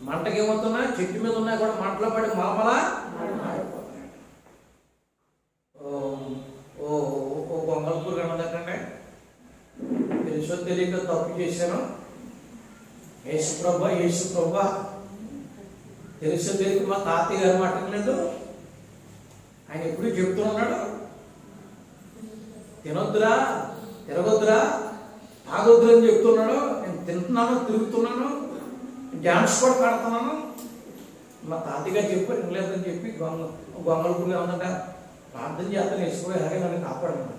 మంటకేమవుతున్నాయి? చెట్టు మీద ఉన్నాయి కూడా మంటలో పడి మలమలా గొంగళపూర్ కనదటండి. తెలుసో తెలియక తప్పు చేశాను. యేసు ప్రభా తెలుసో తెలియక మా తాతయ్య గారు మాట్లాడలేదు. ఆయన ఎప్పుడు చెప్తూ ఉన్నాడు తినొద్దురా, తిరగొద్దురా, తాగొద్దురా అని చెప్తున్నాడు. నేను తింటున్నాను, తిరుగుతున్నాను, డ్యాన్స్ కూడా కడుతున్నాను. మా తాతయ్య గారు చెప్పి వినలేదని చెప్పి గొంగళపూర్లో ఏమన్నా ప్రార్థన చేస్తాను వేసిపోయి అలాగే నన్ను కాపాడమన్నాడు.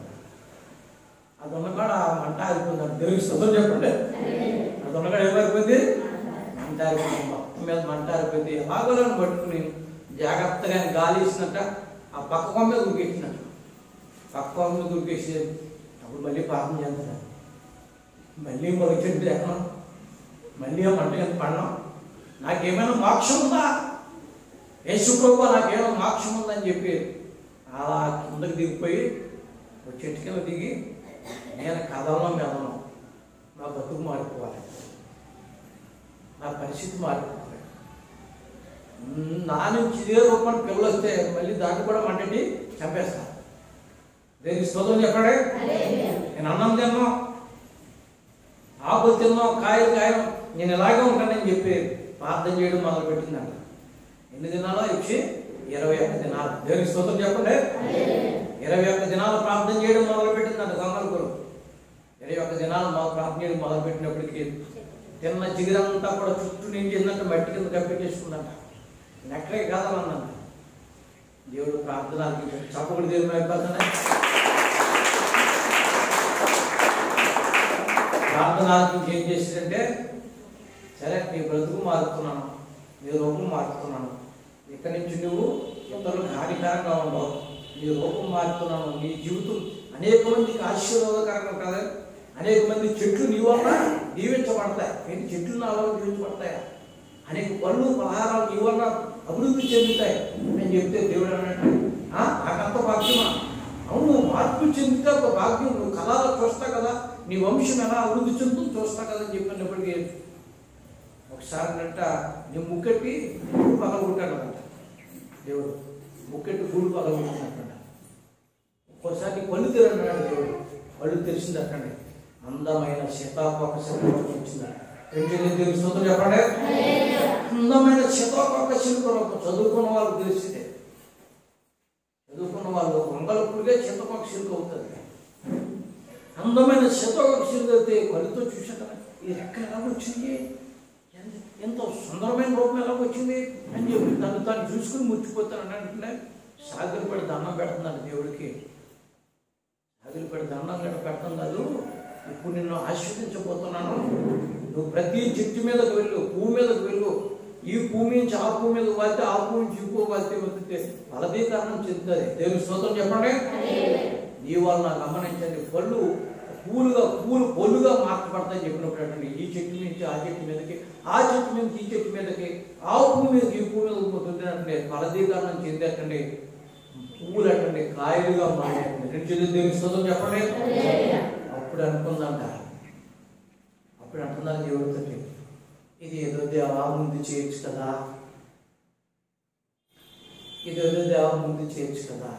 అది ఉన్నకాడ ఆ మంట ఆరిపోయింది. దేవునికి స్తోత్రం చెప్పండి. అది ఉన్నకాడ ఏమైపోయింది? మంట ఆరిపోయింది. మొత్తం మీద మంట ఆరిపోయింది. ఎలాగోలను పట్టుకుని జాగ్రత్తగా గాలి ఇచ్చినట్ట ఆ పక్క కొమ్మ మీద దూకేసినట్టు. పక్క కొమ్మ మీద దూకేసి అప్పుడు మళ్ళీ ప్రార్థన చేస్తాను. మళ్ళీ మొదటి ఎక్కడం, మళ్ళీ ఆ మంట కింద పడడం. నాకేమైనా మోక్షం ఉందా? యేసు ప్రభువా నాకేమైనా మోక్షం ఉందని చెప్పి అలా కిందకి దిగిపోయి చెట్టు కింద దిగి నేను కథల్లో మెదను. నా బతుకు మారిపోవాలి, నా పరిస్థితి మారిపోవాలి. నా నుంచి ఇదే రూపాన్ని పిల్లలు వస్తే మళ్ళీ దాన్ని కూడా మంటటి చంపేస్తాను. దేనికి స్తోత్రం చెప్పండి. నేను అన్నం తిన్నాం, ఆకులు తిన్నాం, కాయలు కాయం, నేను ఇలాగే ఉంటానని చెప్పి ప్రార్థన చేయడం మొదలుపెట్టిందంట. ఎన్ని దినాలో ఇచ్చి 21 దినాలు. దేవునికి స్తోత్రం చెప్పండి. 21 దినాలు ప్రార్థన చేయడం మొదలుపెట్టిందంట గంగళపూర్. 21 దినాలు ప్రార్థన చేయడం మొదలుపెట్టినప్పటికీ తిన్న జిగిరంతా కూడా చుట్టూ నిండిందంటే మట్టి కింద కప్పెట్టేసుకుందంట. ఎక్కడే కాదనందంట. దేవుడు ప్రార్థనకి చప్పకుడు దేవుడు అయిపోతానే. ప్రార్థనకి ఏం చేసిందంటే సరే నీ బ్రతుకు మారుతున్నాను, నీ రూపం మారుతున్నాను, ఇక్కడి నుంచి నువ్వు ఇతరులకు హానికరంగా ఉండవు, నీ రూపం మారుతున్నాను, నీ జీవితం అనేక మందికి ఆశీర్వాదకరంగా కదా. అనేక మంది చెట్లు నీ వల్ల దీవించబడతాయి. ఏంటి చెట్లు నా వల్ల దీవించబడతాయా? అనేక పళ్ళు పలహారాలు నీ వల్ల అభివృద్ధి చెందుతాయి అని చెప్తే దేవుడు అన్నట్టు నాకంత భాగ్యమా? అవును, మార్పు చెందితే ఒక భాగ్యం. నువ్వు కళలో చూస్తా కదా, నీ వంశం ఎలా అభివృద్ధి చెందుతుందో చూస్తా కదా అని చెప్పినప్పటికీ ఒకసారి అంట నీ ముక్కెట్టి గూడు పగలగొట్టాడంట దేవుడు. ముక్కెట్టి గూడు పగలగొట్టినట్ట. ఒక్కోసారి నీ పళ్ళు తెరన్నాడు దేవుడు. పళ్ళు తెరిచింది అట్టండి. అందమైన సీతాకోక చిలుక వచ్చిందట. దేవుని స్తోత్రం చెప్పండి. అందమైన సీతాకోక చిలుక చదువుకున్న వాళ్ళు తెలిసిందే. చదువుకున్న వాళ్ళు గంగళపూర్గా సీతాకోక చిలుక అవుతుంది. అందమైన సీతాకోక చిలుక అయితే కళ్ళుతో చూసాక ఈ రెక్కలు ఎలా వచ్చింది, ఎంతో సుందరమైన రూపం ఎలా వచ్చింది అని చెప్పి తను చూసుకుని ముచ్చిపోతాను అంటే సాగిలిపడి దండం పెడుతున్నాడు దేవుడికి. సాగిలిపడి దండం పెడతాం కాదు, ఇప్పుడు నిన్ను ఆశీర్వదించబోతున్నాను. నువ్వు ప్రతి చెట్టు మీదకు వెళ్ళు, పువ్వు మీదకు వెళ్ళు. ఈ పువ్వు నుంచి ఆ పువ్వు మీదకు వాళ్తే, ఆ పువ్వు నుంచి ఈ పువ్వు వాళ్తే ఫలదీకరణం చెందుతుంది. దేవుని స్తోత్రం చెప్పండి. నీ వాళ్ళు నాకు గమనించండి, పళ్ళు పూలు పొల్లుగా మార్చబడతాయని చెప్పినప్పుడు అంటే ఈ చెట్టు నుంచి ఆ చెట్టు మీదకి, ఆ చెట్టు మీద ఈ చెట్టు మీదకి, ఆ పువ్వు మీదకి ఈ పువ్వు మీద పొందినట్టండి ఫలదీకరణం చెందేటండి. పువ్వులు అట్టండి కాయలుగా మారేటండి. దేవుని స్తోత్రం చెప్పండి. అప్పుడు అనుకుందంట, అప్పుడు అంటున్నారు దేవుడితో ఇది ఏదో దేవా ముందు చేయొచ్చు కదా, ఇదేదో దేవా ముందు చేయొచ్చు కదా,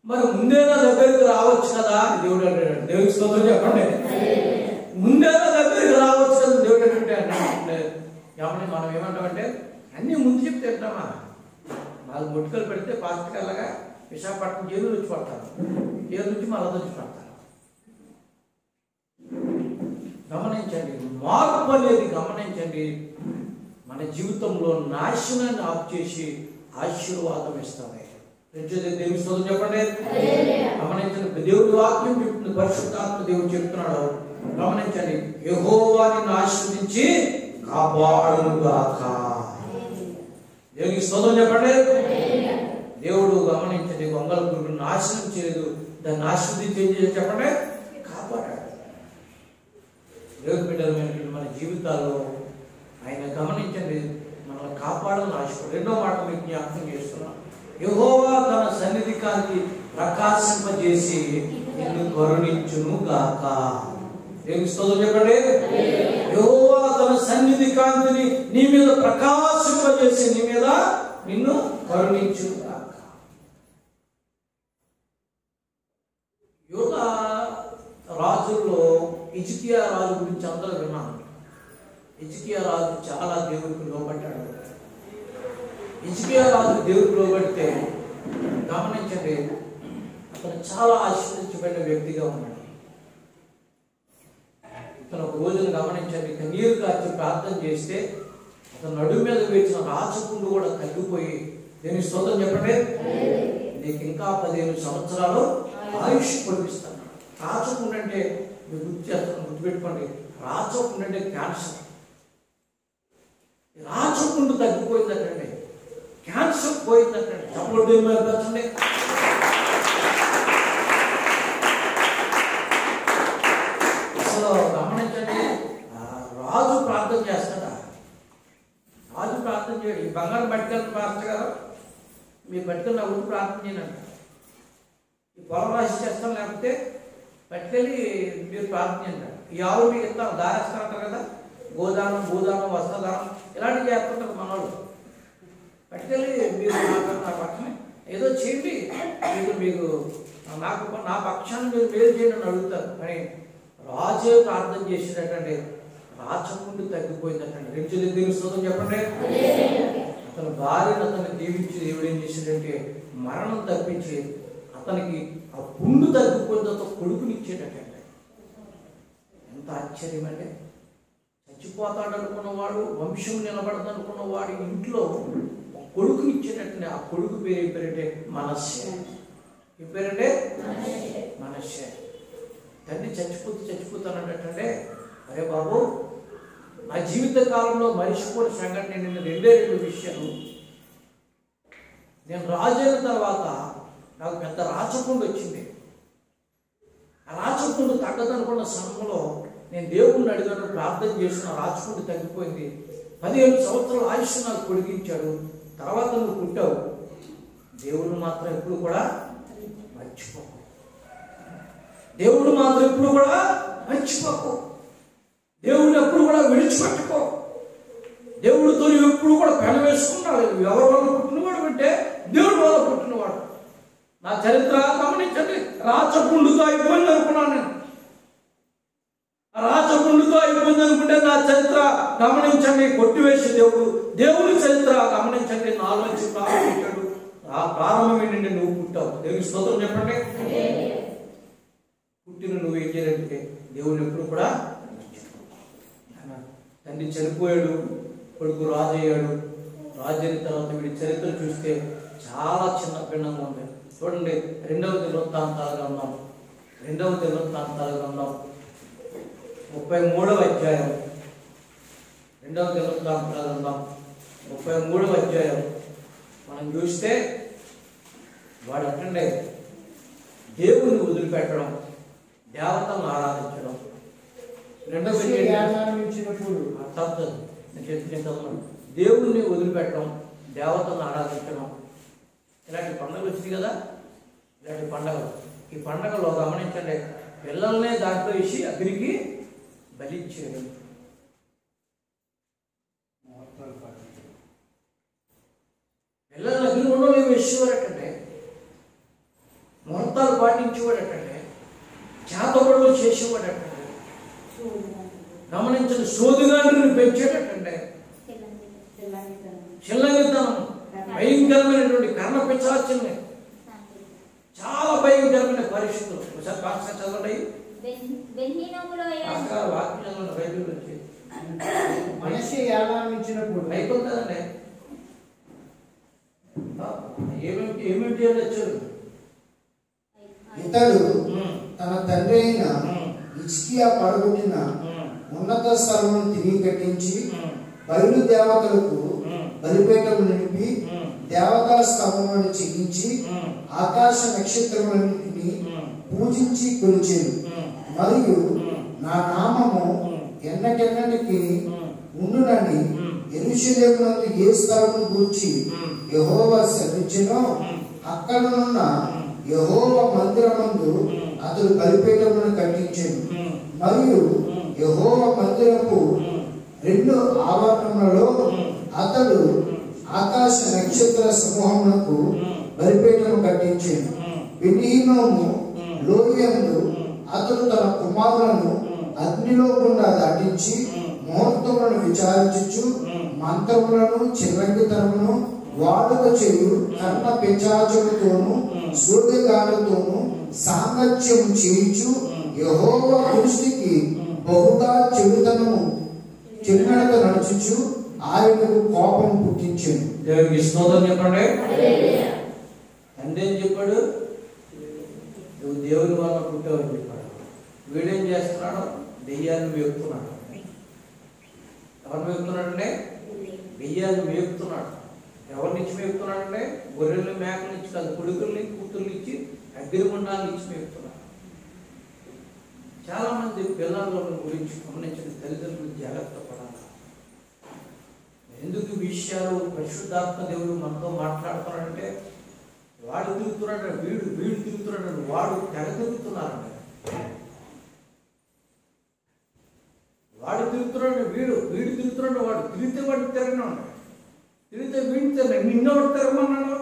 మరి ముందేనా దగ్గరికి రావచ్చు కదా అని దేవుడు అంటాడు. దేవుడికి స్తోత్రం చెప్పండి. ముందేనా దగ్గరికి రావచ్చు కదా దేవుడు అంటే ఏమన్నా మనం ఏమంటామంటే అన్నీ ముందు చెప్తే తింటామా? 4 ముట్టుకలు పెడితే పాస్టికల్లాగా విశాఖపట్నం జైలు నుంచి పడతారు, జైలు నుంచి మళ్ళీ నుంచి పడతారు. గమనించండి, మార్పు అనేది గమనించండి మన జీవితంలో నాశనాన్ని ఆఫ్ చేసి ఆశీర్వాదం ఇస్తాయి. దేవుని స్తోత్రం చెప్పండి. గమనించండి, దేవుడి వాక్యం చెప్తుంది, పరిశుద్ధాత్మ దేవుడు చెప్తున్నాడు. గమనించండి, యెహోవాని ఆశీర్వదించి కాపాడుగాక. దేవునికి స్తోత్రం చెప్పండి. దేవుడు గమనించండి, గొంగళ పురుగును నాశనం చేయలేదు, దాన్ని ఆశీర్వదించి ఏం చేసి చెప్పండి, కాపాడాడు. దేవుని బిడ్డలైనటువంటి మన జీవితాల్లో ఆయన గమనించండి మనల్ని కాపాడాలని ఆశపడు. రెండో మాట మీకు జ్ఞాపకం చేస్తున్నాం, యెహోవా తన సన్నిధి కాంతి ప్రకాశింపజేసి నిన్ను కరుణించును గాక. దేవుని స్తోత్రం చెప్పండి. యెహోవా తన సన్నిధి కాంతిని నీ మీద ప్రకాశింపజేసి నీ మీద నిన్ను కరుణించును గాక. యూదా రాజుల్లో హిజ్కియా రాజు గురించి అందరూ విన్నాను. హిజ్కియా రాజు చాలా దేవుడికి లోబడ్డాడు. హిజ్కియా రాజు దేవుడికి లోబడితే గమనించండి, అతను చాలా ఆశీర్వదించబడిన వ్యక్తిగా ఉన్నాడు. ఇతను ఒక రోజున గమనించండి, కన్నీరు కార్చి ప్రార్థన చేస్తే అతను నడుము మీద వేసిన రాచపుండు కూడా తగ్గిపోయి, దేని స్తోత్రం చెప్పండి, నీకు ఇంకా 15 సంవత్సరాలు ఆయుష్ పొడిపిస్తాను. రాచపుండు అంటే మీరు గుర్తుపెట్టుకోండి, రాచపుండు అంటే క్యాన్సర్. రాచపుండు తగ్గిపోయిందటండి, క్యాన్సర్ పోయిందటండి. అప్పుడు ఏమైపోతుంది? అసలు గమనించండి, రాజు ప్రార్థన చేస్తాడా? రాజు ప్రార్థన చేయడు. ఈ బంగారం పట్టుకెళ్ళి మాస్టర్ గారు మీ పట్టుకెళ్ళి నా ఊరు ప్రార్థన చేయనండి, ఈ పొలం రాశి చేస్తాం, లేకపోతే పట్టుకెళ్ళి మీరు ప్రార్థన చేయండి. ఈ ఆవులు మీకు ఇస్తాం, దారేస్తారంటారు కదా, గోదానం, భూదానం, వస్త్రదానం ఇలాంటివి చేస్తుంటారు మన వాళ్ళు. పట్టుకెళ్ళి మీరు నా పక్షాన్ని ఏదో చేయండి, మీకు నాకు నా పక్షాన్ని మీరు మేలు చేయండి అని అడుగుతారు. కానీ రాజే ప్రార్థన చేసేటండి, రాచపుండు తగ్గిపోయిందటండి. రెండు దేవుని స్తోత్రం చెప్పండి. అతని భార్యను అతన్ని దీవించి దేవుడు ఏం చేశాడంటే మరణం తప్పించి అతనికి ఆ పుండు తగ్గిపోయిన తర్వాత కొడుకునిచ్చేటండి. ఎంత ఆశ్చర్యం అండి! చచ్చిపోతాడు అనుకున్నవాడు, వంశం నిలబడదు అనుకున్నవాడు ఇంట్లో కొడుకునిచ్చేటండి. ఆ కొడుకు పేరు ఏ పేరంటే మనశ్శే. ఏ పేరంటే మనశ్శే. తండ్రి చచ్చిపోతానంటే, అరే బాబు, నా జీవిత కాలంలో మరిచిపోయిన సంఘటన నేను 2 విషయాలు. నేను రాజు అయిన తర్వాత నాకు పెద్ద రాచపుండు వచ్చింది. ఆ రాచపుండు తగ్గదనుకున్న సమయంలో నేను దేవుణ్ణి అడిగాను, ప్రార్థన చేసిన రాచపుండు తగ్గిపోయింది. 15 సంవత్సరాల ఆయుష్ నాకు పొడిగించాడు. తర్వాత నువ్వు పుట్టావు. దేవుడు మాత్రం ఎప్పుడు కూడా మర్చిపోకు. దేవుడు మాత్రం ఎప్పుడు కూడా మర్చిపోకు. దేవుడిని ఎప్పుడు కూడా విడిచిపెట్టుకో. దేవుడితో నువ్వు ఎప్పుడు కూడా పెన వేసుకున్నాడు. ఎవరి వల్ల పుట్టినవాడు అంటే దేవుడి వల్ల పుట్టినవాడు. నా చరిత్ర గమనించండి, రాచపుండుతో అయిపోయింది అనుకున్నాను నేను. రాచపుండుతో అయిపోయింది అనుకుంటే నా చరిత్ర గమనించండి, కొట్టివేసి దేవుడి చరిత్ర గమనించండి, నాలోంచి ప్రారంభించాడు. ఆ ప్రారంభం ఏంటంటే నువ్వు పుట్టావు. దేవుని స్తోత్రం చెప్పండి. పుట్టిన నువ్వు ఏం చేయాలంటే దేవుడిని ఎప్పుడు కూడా తండ్రి చనిపోయాడు, కొడుకు రాజు అయ్యాడు. రాజు అయిన తర్వాత వీడి చరిత్ర చూస్తే చాలా చిన్న భిన్నంగా ఉంది. చూడండి, 2వ దినవృత్తాంతాల గ్రంథం 33వ అధ్యాయం. 2వ దినవృత్తాంతాల గ్రంథం 33వ అధ్యాయం మనం చూస్తే వాడు అంటే దేవుని వదిలిపెట్టడం, దేవతలను ఆరాధించడం. దేవుణ్ణి వదిలిపెట్టడం, దేవతలను ఆరాధించడం. ఇలాంటి పండుగలు వచ్చినాయి కదా, ఇలాంటి పండుగలు. ఈ పండుగలో గమనించండి, పిల్లల్నే దాంట్లో వేసి అగ్నికి బలిచ్చేయడం. చేసేవాడటంటే, ముహూర్తాలు పాటించేవాడటంటే, చేతబడులు చేసేవాడటంటే, గమనించిన సోదుగాండ్రిని పెంచేటట్టంటే, చిల్లగితనం, భయంకరమైనటువంటి కర్ణ పిశాచుల్ని, చాలా భయంకరమైన పరిస్థితులు. ఒకసారి పాస్టర్ చదవండి, వాక్యం చదవండి బైబిల్ నుంచి. మనషే యాలామించినప్పుడు అయిపోతుందండి. ఏమేమి చేయవచ్చు? ఇతడు తన తండ్రి అయిన హిజ్కియా పడగొట్టిన ఉన్నత స్థలమును తిరిగి కట్టించి బయలు దేవతలకు బలిపీఠములు నిలిపి దేవతల స్తంభములను చెక్కించి ఆకాశ నక్షత్రములన్నింటినీ పూజించి కొలిచెను. మరియు నా నామము ఎన్నటెన్నటికి ఉండునని యెరూషలేమునందు ఏ స్థలమును గూర్చి యెహోవా సెలవిచ్చెనో అక్కడనున్న యెహోవా మందిరమందు అతడు బలిపీఠములను కట్టించెను. మరియు యెహోవా మందిరపు 2 ఆవరణములలో అతడు ఆకాశ నక్షత్ర సమూహమునకు బలిపీఠము కట్టించెను. బెన్హీనోము లోయందు అతడు తన కుమారులను అగ్నిలో గుండా దాటించి ముహూర్తములను విచారించుచు మంత్రములను చిరంగితనమును వాడుక చేయు కర్ణ పిశాచులతోనూ సూర్యగానులతోనూ సాంగత్యము చేయించు యెహోవా దృష్టికి బహుగా చెడునడత నడుచుచు ఆయనకు కోపం పుట్టించెను. దేవునికి స్తోత్రం చెప్పండి. తండ్రి ఏం చెప్పాడు? నువ్వు దేవుని వల్ల పుట్టావని చెప్పాడు. వీడేం చేస్తున్నాడు? దెయ్యాన్ని మేపుతున్నాడు. ఎవరు మేపుతున్నాడంటే? దెయ్యాన్ని మేపుతున్నాడు. ఎవరి నుంచి మేపుతున్నాడంటే? గొర్రెలు మేకల నుంచి కాదు, కొడుకుల్ని కూతుర్లు ఇచ్చి అగ్నిగుండాలను ఇచ్చి మేపుతున్నాడు. చాలా మంది పిల్లల గురించి గమనించిన తల్లిదండ్రులు జాగ్రత్త పడాలి. ఎందుకు ఈ విషయాలు పరిశుద్ధాత్మ దేవుడు మనతో మాట్లాడుతున్నాడంటే, వాడు తిరుగుతున్నాడు, వీడు తిరుగుతున్నాడు, వాడు తెగ తిరుగుతున్నారండి. వాడు తిరుగుతున్నాడు, వీడు తిరుగుతున్నాడు, వాడు తిరిగితే వాడు తిరగనే ఉన్నాడు, తిరిగితే వీడిని తిరగ, నిన్నోడు తిరగమన్నాడు.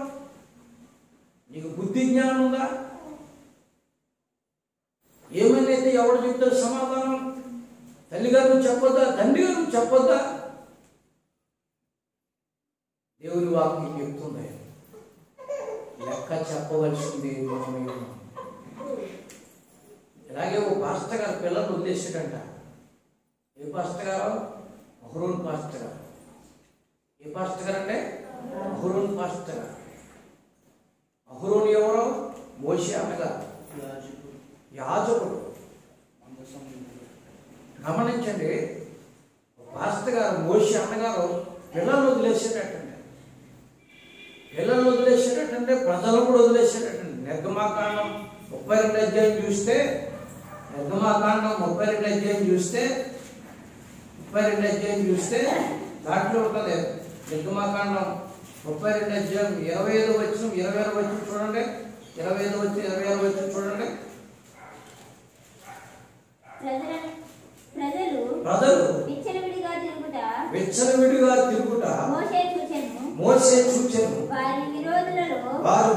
నీకు బుద్ధి జ్ఞానం ఉందా? ఏమైనా ఎవడు చెప్తారు సమాధానం? తల్లిగారు చెప్పొద్దా? తండ్రి గారు చెప్పొద్దా? దేవుని వాక్యం చెప్తుంది, లెక్క చెప్పవలసింది మనమే. ఇలాగే ఓ పాస్టర్ గారు పిల్లలు వదిలేసాడంట. ఏ పాస్టర్ గారు? అహరోన్ పాస్టర్ గారు. ఏ పాస్టర్ గారు అంటే? అహరోన్ పాస్టర్ గారు. అహరోన్ ఎవరో? మోషే అన్నగారు, యాజకుడు. గమనించండి, పాస్టర్ గారు మోషే అన్నగారు పిల్లలు వదిలేసేటట్టండి. పిల్లలు వదిలేసేటట్టంటే ప్రజలు కూడా వదిలేసేటట్టండి. నిర్గమాకాండం 32 అధ్యాయం చూస్తే, నిర్గమాకాండం 32 అధ్యాయం చూస్తే, 32 అధ్యాయం చూస్తే దాంట్లో ఉంటుంది. నిర్గమాకాండం 32 అధ్యాయం 25 వచనం 26 వచనం చూడండి. 25 వచనం 26 వచనం చూడండి. ప్రజలు విచ్చలవిడిగా తిరుగుట మోషే చూచెను. వారి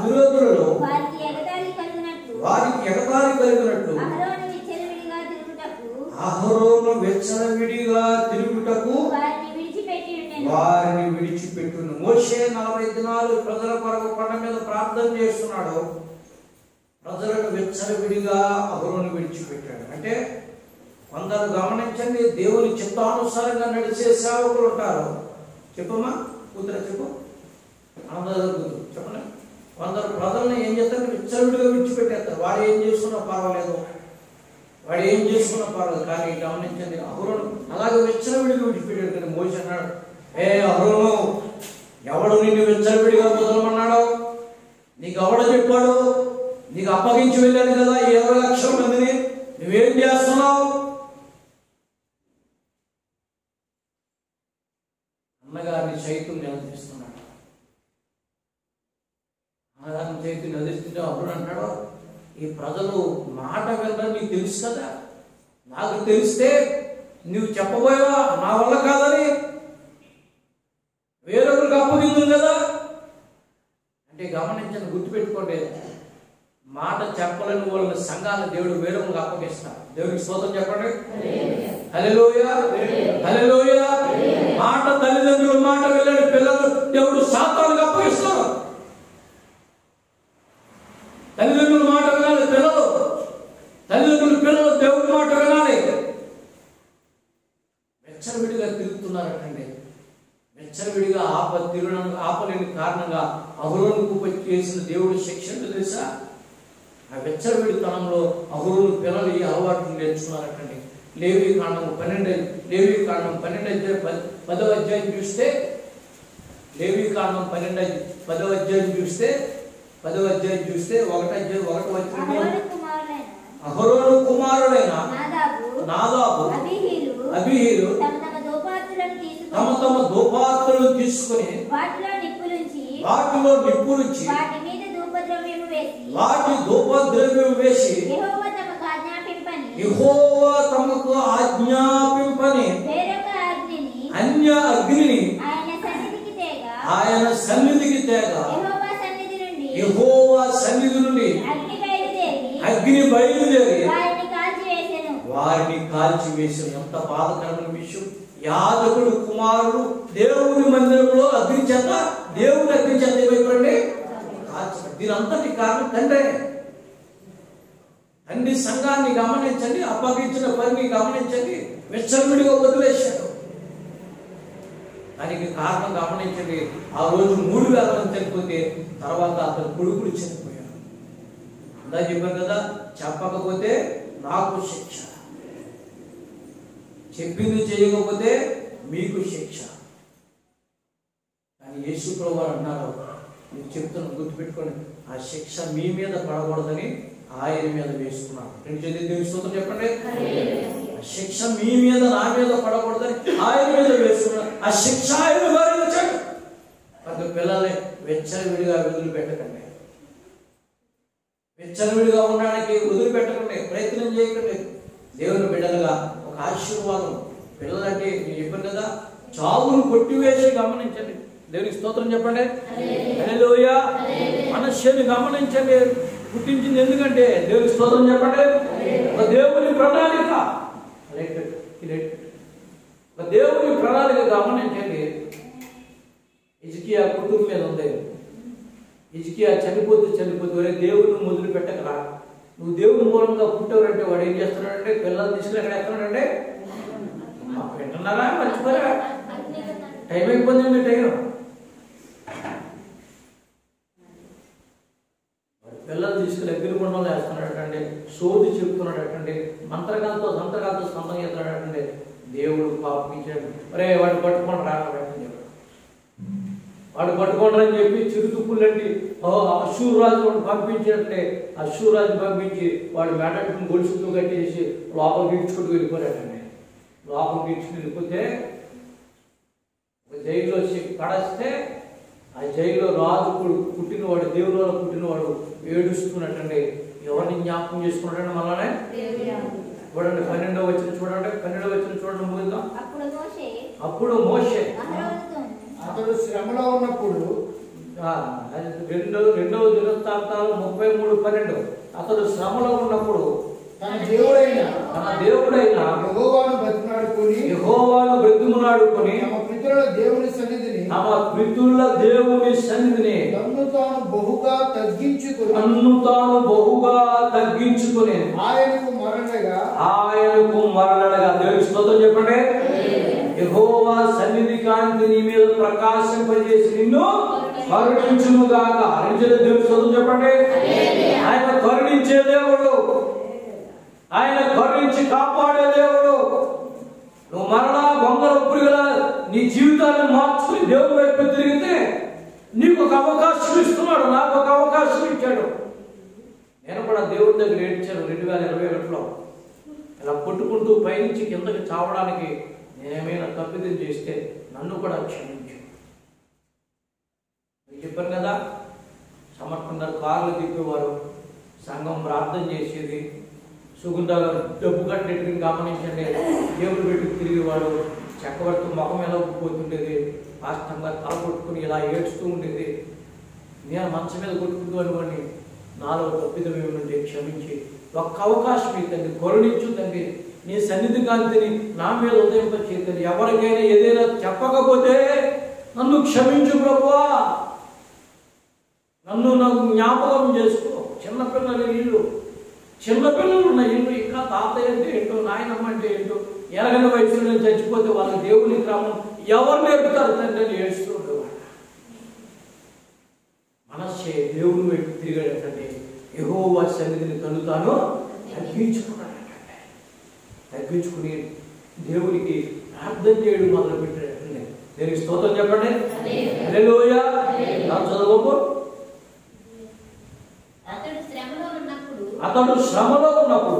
విరోధులలో వారికి ఎగతాళి కలిగినట్లు అహరోను విచ్చలవిడిగా తిరుగుటకు వారిని విడిచిపెట్టును. మోషే 40 దినాలు ప్రజల కొరకు కొండ మీద ప్రార్థన చేస్తున్నాడు. ప్రజలను విచ్చలవిడిగా అహరోను విడిచిపెట్టాడు. అంటే కొందరు గమనించండి, దేవుని చిత్తానుసారంగా నడిచే సేవకులు ఉంటారు. చెప్పమ్మా కూతురు, చెప్పు అందరూ కూతురు చెప్పండి. కొందరు ప్రజల్ని ఏం చేస్తారు? విచ్చలవిడిగా విడిచిపెట్టేస్తారు. వాడు ఏం చేసుకున్నా పర్వాలేదు, కానీ గమనించండి, అహరోను అలాగే విచ్చలవిడిగా విడిచిపెట్టాడు. కానీ మోషే అన్నాడు, ఏ అహరోను, ఎవడు నిన్ను విచ్చలవిడిగా వదలమన్నాడు? నీకు ఎవడ చెప్పాడు? నీకు అప్పగించి వెళ్ళాను కదా 20 లక్షల మందిని, నువ్వేం చేస్తున్నావు? అన్నగారిని సైతం నిలదీస్తున్నాడు. అన్నగారిని సైతం నిలదీస్తుంటే అప్పుడు అంటాడు, ఈ ప్రజలు మాట వినడం నీకు తెలుసు కదా, నాకు తెలిస్తే నువ్వు చెప్పబోయావా నా వల్ల కాదని, వేరొకరికి అప్పగింది కదా. అంటే గమనించండి, గుర్తుపెట్టుకోండి. మాట చెప్పలేని వాళ్ళని సంఘాలను దేవుడు వేరుగా అప్పగిస్తాడు. దేవుడికి స్తోత్రం చెప్పండి. హల్లెలూయా, హల్లెలూయా. మాట తల్లిదండ్రుల మాట వెళ్ళని పిల్లలు దేవుడు సాతానుగా అప్పగిస్తాడు. తల్లిదండ్రుల మాట వినాలి పిల్లలు, తల్లిదండ్రుల పిల్లలు దేవుడి మాట వినాలి. వెచ్చరవిడిగా తిరుగుతున్నారటండి. వెచ్చరవిడిగా ఆపలేని కారణంగా అహరోనుకు చేసిన దేవుడి శిక్షణ తెలుసా? ఆ వెచ్చరవిడితనంలో అహరోను పిల్లలు ఈ అలవాట్లు నేర్చుకున్నారటండి. లేవీకాండం 12 10వ అధ్యాయం చూస్తే, లేవీకాండం 10వ అధ్యాయం చూస్తే 10వ అధ్యాయం చూస్తే 1 వచ్చింది. అహరోను కుమారుడైన నాదాబు అబీహీలు తమ తమ దోపాత్రులను తీసుకుని వాటిలో నిప్పులుంచి వాటి ధూపద్రవ్యం వేసి యెహోవా తమకు ఆజ్ఞాపింపని అన్య అగ్నిని ఆయన సన్నిధికి తేగా యెహోవా సన్నిధి నుండి అగ్ని బయలుదేరి వారిని కాల్చివేసిన. ఎంత బాధకరమైన విషయం! యాజకుడు కుమారుడు దేవుని మందిరంలో అగ్ని చేత, దేవుని అగ్ని చేత ఏమైపోయింది? దీనంతటి కారణం తండ్రే. తండ్రి సంఘాన్ని గమనించండి, అప్పగించిన పనిని గమనించండి, విచ్చలవిడిగా వదిలేశాడు. దానికి కారణం గమనించండి. ఆ రోజు 3,000 మంది చనిపోతే తర్వాత అతని కొడుకులు చనిపోయాడు. అందా చెప్పారు కదా, చెప్పకపోతే నాకు శిక్ష, చెప్పింది చేయకపోతే మీకు శిక్ష. కానీ యేసు ప్రభువు అన్నారు, మీరు చెప్తున్నాను గుర్తుపెట్టుకోండి, ఆ శిక్ష మీ మీద పడకూడదని ఆయన మీద వేసుకున్నాను. దేవుని స్తోత్రం చెప్పండి. ఆ శిక్ష మీ మీద నా మీద పడకూడదని ఆయన మీద వేసుకున్నాను. ఆ శిక్ష ఆయన భరించాడు. ప్రతి పిల్లల్ని వెచ్చలవిడిగా వదిలిపెట్టకండి. వెచ్చలవిడిగా ఉండడానికి వదిలిపెట్టకండి, ప్రయత్నం చేయకండి. దేవుని బిడ్డలుగా ఒక ఆశీర్వాదం. పిల్లలంటే నేను చెప్పాను కదా, చావును కొట్టివేసి గమనించండి. దేవునికి స్తోత్రం చెప్పండి. హల్లెలూయా. మనస్సుని గమనించండి. పుట్టించింది ఎందుకంటే దేవునికి స్తోత్రం చెప్పండి. ఒక దేవుని ప్రణాళిక, ఒక దేవుని ప్రణాళిక గమనించండి. హిజ్కియా కుటుంబం మీద ఉంది. హిజ్కియా చనిపోతే దేవుడిని మొదలు పెట్టకరా, నువ్వు దేవుని మూలంగా పుట్టవరంటే వాడు ఏం చేస్తున్నాడంటే పిల్లలు తీసుకుని ఎక్కడ ఎక్కడంటే వింటున్నారా, మర్చిపోరా, టైం అయిపోయింది. మీ టైం పిల్లలు తీసుకుని అగ్నిగుండంలో వేస్తున్నాడటండి, సోది చెప్తున్నాడటండి, మంత్రగాలతో స్పందన చేస్తున్నాడటండి. దేవుడు పాపించాడు. అరే వాడు పట్టుకొని రాకడండి, వాడు పట్టుకోండి అని చెప్పి చిరుతుప్పులంటి అశ్షూరాజు పంపించినట్టే అశ్షూరాజు పంపించి వాడు మెడట్టుకుని గొలుసుతో కట్టేసి లోపల గీడ్చుకుంటూ వెళ్ళిపోయాడండి. లోపల గీడ్చుకుని వెళ్ళిపోతే జైల్లో పడేస్తే ఆ జైల్లో రాజు పుట్టినవాడు, దేవుళ్ళలో పుట్టినవాడు ఏడుస్తున్నట్టండి. ఎవరిని జ్ఞాపకం చేసుకున్నాడండి? మళ్ళానే చూడండి 12వ వచనం చూడండి ముగిద్దాం. అప్పుడు మోషే అతడు శ్రమలో ఉన్నప్పుడు, రెండవ దినవృత్తాంతాలు 33:12, అతడు శ్రమలో ఉన్నప్పుడు తన దేవుడైన యెహోవాను బ్రతిమలాడుకొని తమ పితరుల దేవుని సన్నిధిని తన్ను తాను బహుగా తగ్గించుకొని ఆయనకు మరణగా. దేవునికి స్తోత్రం చెప్పండి. యెహోవా సన్నిధి కాంతి నీ మీద ప్రకాశింపజేసి నిన్ను కరుణించునుగాక. దేవునికి స్తోత్రం చెప్పండి. ఆయన కరుణించే దేవుడు, ఆయన కరుణించి కాపాడే దేవుడు. నువ్వు మరలా బొంగరపురిగా నీ జీవితాన్ని మార్చుకుని దేవుని వైపు తిరిగితే నీకు ఒక అవకాశం ఇస్తున్నాడు, నాకు ఒక అవకాశం ఇచ్చాడు. నేను కూడా దేవుడి దగ్గర ఏడ్చాను 2021లో. ఇలా కొట్టుకుంటూ పైనుంచి కిందకి చావడానికి నేనేమైనా తప్పిదం చేస్తే నన్ను కూడా క్షమించు. చెప్పాను కదా, సమర్థంగా కార్లు తిప్పేవారు, సంఘం ప్రార్థన చేసేది, సుగంధ డబ్బు కట్టేట్టుకుని గమనించండి, దేవుడు పెట్టుకు తిరిగేవాడు, చక్కబడుతూ ముఖం ఎలా పోతుండేది, కాష్టంగా తల కొట్టుకుని ఇలా ఏడుస్తూ ఉండేది. నేను మంచం మీద కొట్టుకుంటూ అనుకోండి, నాలో తప్పిదం ఏమంటే క్షమించి ఒక్క అవకాశం తండ్రి, కరుణించు తండ్రి. నీ సన్నిధి కాంతిని నా మీద ఉదయింపచేతండి. ఎవరికైనా ఏదైనా చెప్పకపోతే నన్ను క్షమించు ప్రభువా, నన్ను నాకు జ్ఞాపకం చేసుకో. చిన్నపిల్లల ఇల్లు, చిన్నపిల్లలు ఉన్న ఇల్లు, ఇంకా తాతయ్య అంటే ఏంటో, నాయనమ్మ అంటే ఏంటో, ఎరగని వయసులో చచ్చిపోతే వాళ్ళ దేవుని క్రమం ఎవరు నేర్పుతారు తండ్రి అని ఏడుస్తూ ఉండేవాడు. మనస్సే దేవుని వైపు తిరిగాడంటే యెహోవా సన్నిధిని తనుతాను తగ్గించుకున్నాడంటే, తగ్గించుకుని దేవునికి ప్రార్థన చేయడం మొదలు పెట్టాడంటే. దేనికి స్తోత్రం చెప్పండి. హల్లెలూయా. చదవము. అతడు శ్రమలో ఉన్నప్పుడు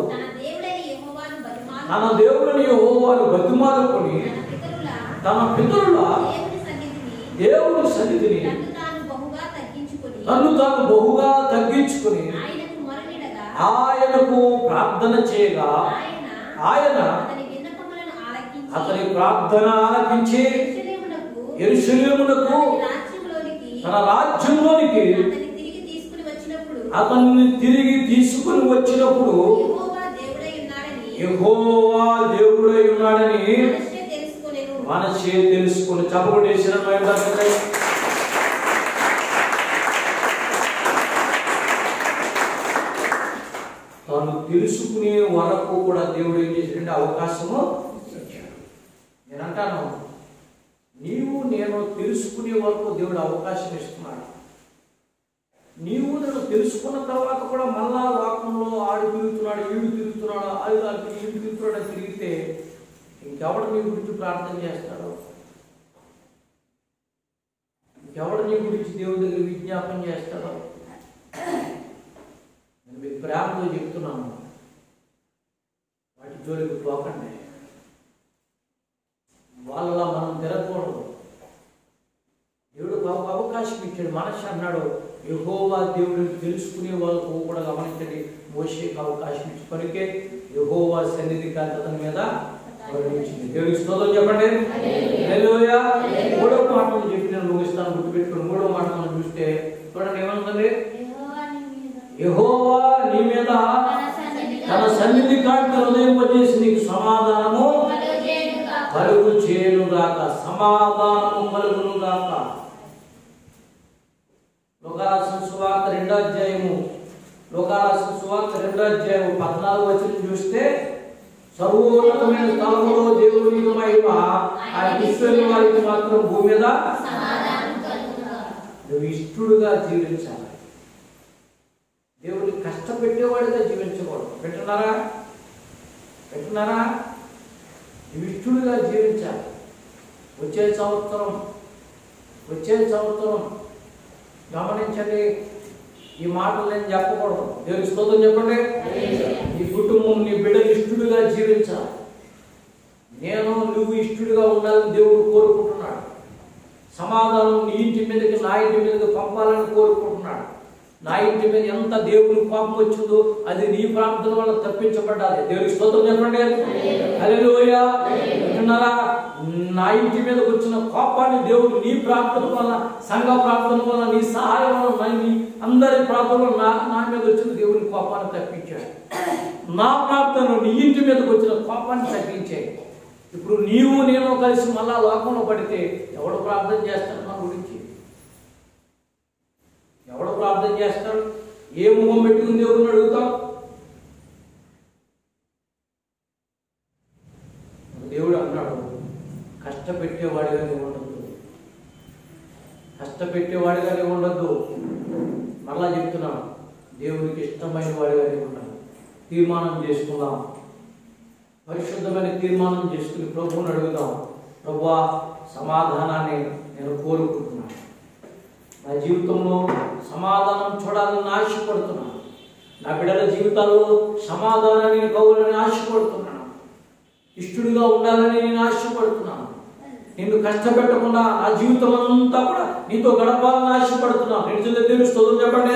తన దేవుడని యెహోవాను బతిమాలుకొని తన పితరుల దేవుని సన్నిధిని తను బహుగా తగ్గించుకుని ఆయనకు ప్రార్థన చేయగా ఆయన అతని ప్రార్థన ఆలకించి యెరూషలేమునకు తన రాజ్యంలోనికి అతన్ని తిరిగి తీసుకుని వచ్చినప్పుడు యెహోవా దేవుడై ఉన్నాడని మనసే తెలుసుకుని చపకొట్టేసిన తాను తెలుసుకునే వరకు కూడా దేవుడు ఏం చేసినట్టు అవకాశము ఇచ్చాడు. నేను అంటాను, నీవు నేను తెలుసుకునే వరకు దేవుడు అవకాశం ఇస్తున్నాడు. నీవు నేను తెలుసుకున్న తర్వాత కూడా మళ్ళా లోకంలో ఆడు తిరుగుతున్నాడు, ఈడు తిరుగుతున్నాడు, ఆడు ఈడు తిరుగుతున్నాడు అని తిరిగితే ఇంకెవడు నీ గురించి ప్రార్థన చేస్తాడు? ఇంకెవడు నీ గురించి దేవుడి దగ్గర విజ్ఞాపన చేస్తాడు? నేను మీకు ప్రేమతో చెప్తున్నాను, వాటి జోలికి పోకండి. వాళ్ళలా మనం తిరగకూడదు. దేవుడు ఒక అవకాశం ఇచ్చాడు. మనసు అన్నాడు, యెహోవా దేవుడిని తెలుసుకునే వాళ్ళకు కూడా గమనించండి. మోషేకి అవకాశం ఇచ్చి పనికే యెహోవా సన్నిధి కాంతి అతని మీద వర్ణించింది. దేవుడికి స్తోత్రం చెప్పండి. హల్లెలూయా. మూడో మాటను చెప్పి నేను ముగిస్తాను, గుర్తుపెట్టుకుని. మూడో మాట మనం చూస్తే చూడండి ఏమంటుంది. యెహోవా నీ మీద తన సన్నిధి కాంతి ఉదయింపజేసి నీకు సమాధానము కలుగు చేయనుగాక. సమాధానము కలుగునుగాక. లోకారాసిన సువార్త 2వ అధ్యాయము 14వ వచనం చూస్తే, సర్వోన్నతమైన స్థలములో దేవుని మహిమ ఆయన విశ్వని వారికి మాత్రం భూమి మీద నువ్వు ఇష్టడుగా జీవించాలి. దేవుని కష్టపెట్టేవాడిగా జీవించకూడదు. పెట్టినారా? నువ్వు ఇష్టడుగా జీవించాలి. వచ్చే సంవత్సరం గమనించండి, ఈ మాటలు నేను చెప్పకూడదు. దేవుని స్తోత్రం చెప్పండి. నీ కుటుంబం, నీ బిడ్డలు ఇష్టడుగా జీవించాలి. నువ్వు ఇష్టడుగా ఉండాలని దేవుడు కోరుకుంటున్నాడు. సమాధానం నీ ఇంటి మీదకి, నా ఇంటి మీదకి పంపాలని కోరుకుంటున్నాడు. నా ఇంటి మీద ఎంత దేవుని కోపం వచ్చిందో అది నీ ప్రార్థన వల్ల తప్పించబడ్డాలి. దేవుని స్తోత్రం చెప్పండి. హల్లెలూయా. విన్నారా? నా ఇంటి మీదకి వచ్చిన కోపాన్ని దేవుడు నీ ప్రార్థన వల్ల, సంఘ ప్రార్థన వల్ల, నీ సహాయం వల్ల, నీ అందరి ప్రార్థన వల్ల నా మీద వచ్చిన దేవుని కోపాన్ని తప్పించాడు. నా ప్రార్థన నీ ఇంటి మీదకి వచ్చిన కోపాన్ని తగ్గించాయి. ఇప్పుడు నీవు నేను కలిసి మళ్ళా లోకంలో పడితే ఎవడు ప్రార్థన చేస్తాడు? నా గురించి ఎవడు ప్రార్థన చేస్తాడు? ఏ ముఖం పెట్టుకుని దేవుడిని అడుగుతాం? దేవుడు అన్నాడు, కష్టపెట్టేవాడిగానే ఉండద్దు. మళ్ళా చెప్తున్నాను, దేవునికి ఇష్టమైన వాడిగానే ఉండాలి. తీర్మానం చేసుకుందాం. పరిశుద్ధమైన తీర్మానం చేసుకుని ప్రభువుని అడుగుదాం. ప్రభువా, సమాధానాన్ని నేను కోరుకుంటున్నాను. నా జీవితంలో సమాధానం చూడాలని ఆశపడుతున్నాను. నా బిడ్డల జీవితాల్లో సమాధానాన్ని కౌలని ఆశపడుతున్నాను. ఇష్టడుగా ఉండాలని నేను ఆశపడుతున్నాను. నిన్ను కష్టపెట్టకుండా నా జీవితం అంతా కూడా నీతో గడపాలని ఆశపడుతున్నాను. నేను దేవుని స్తోత్రం చెప్పండి.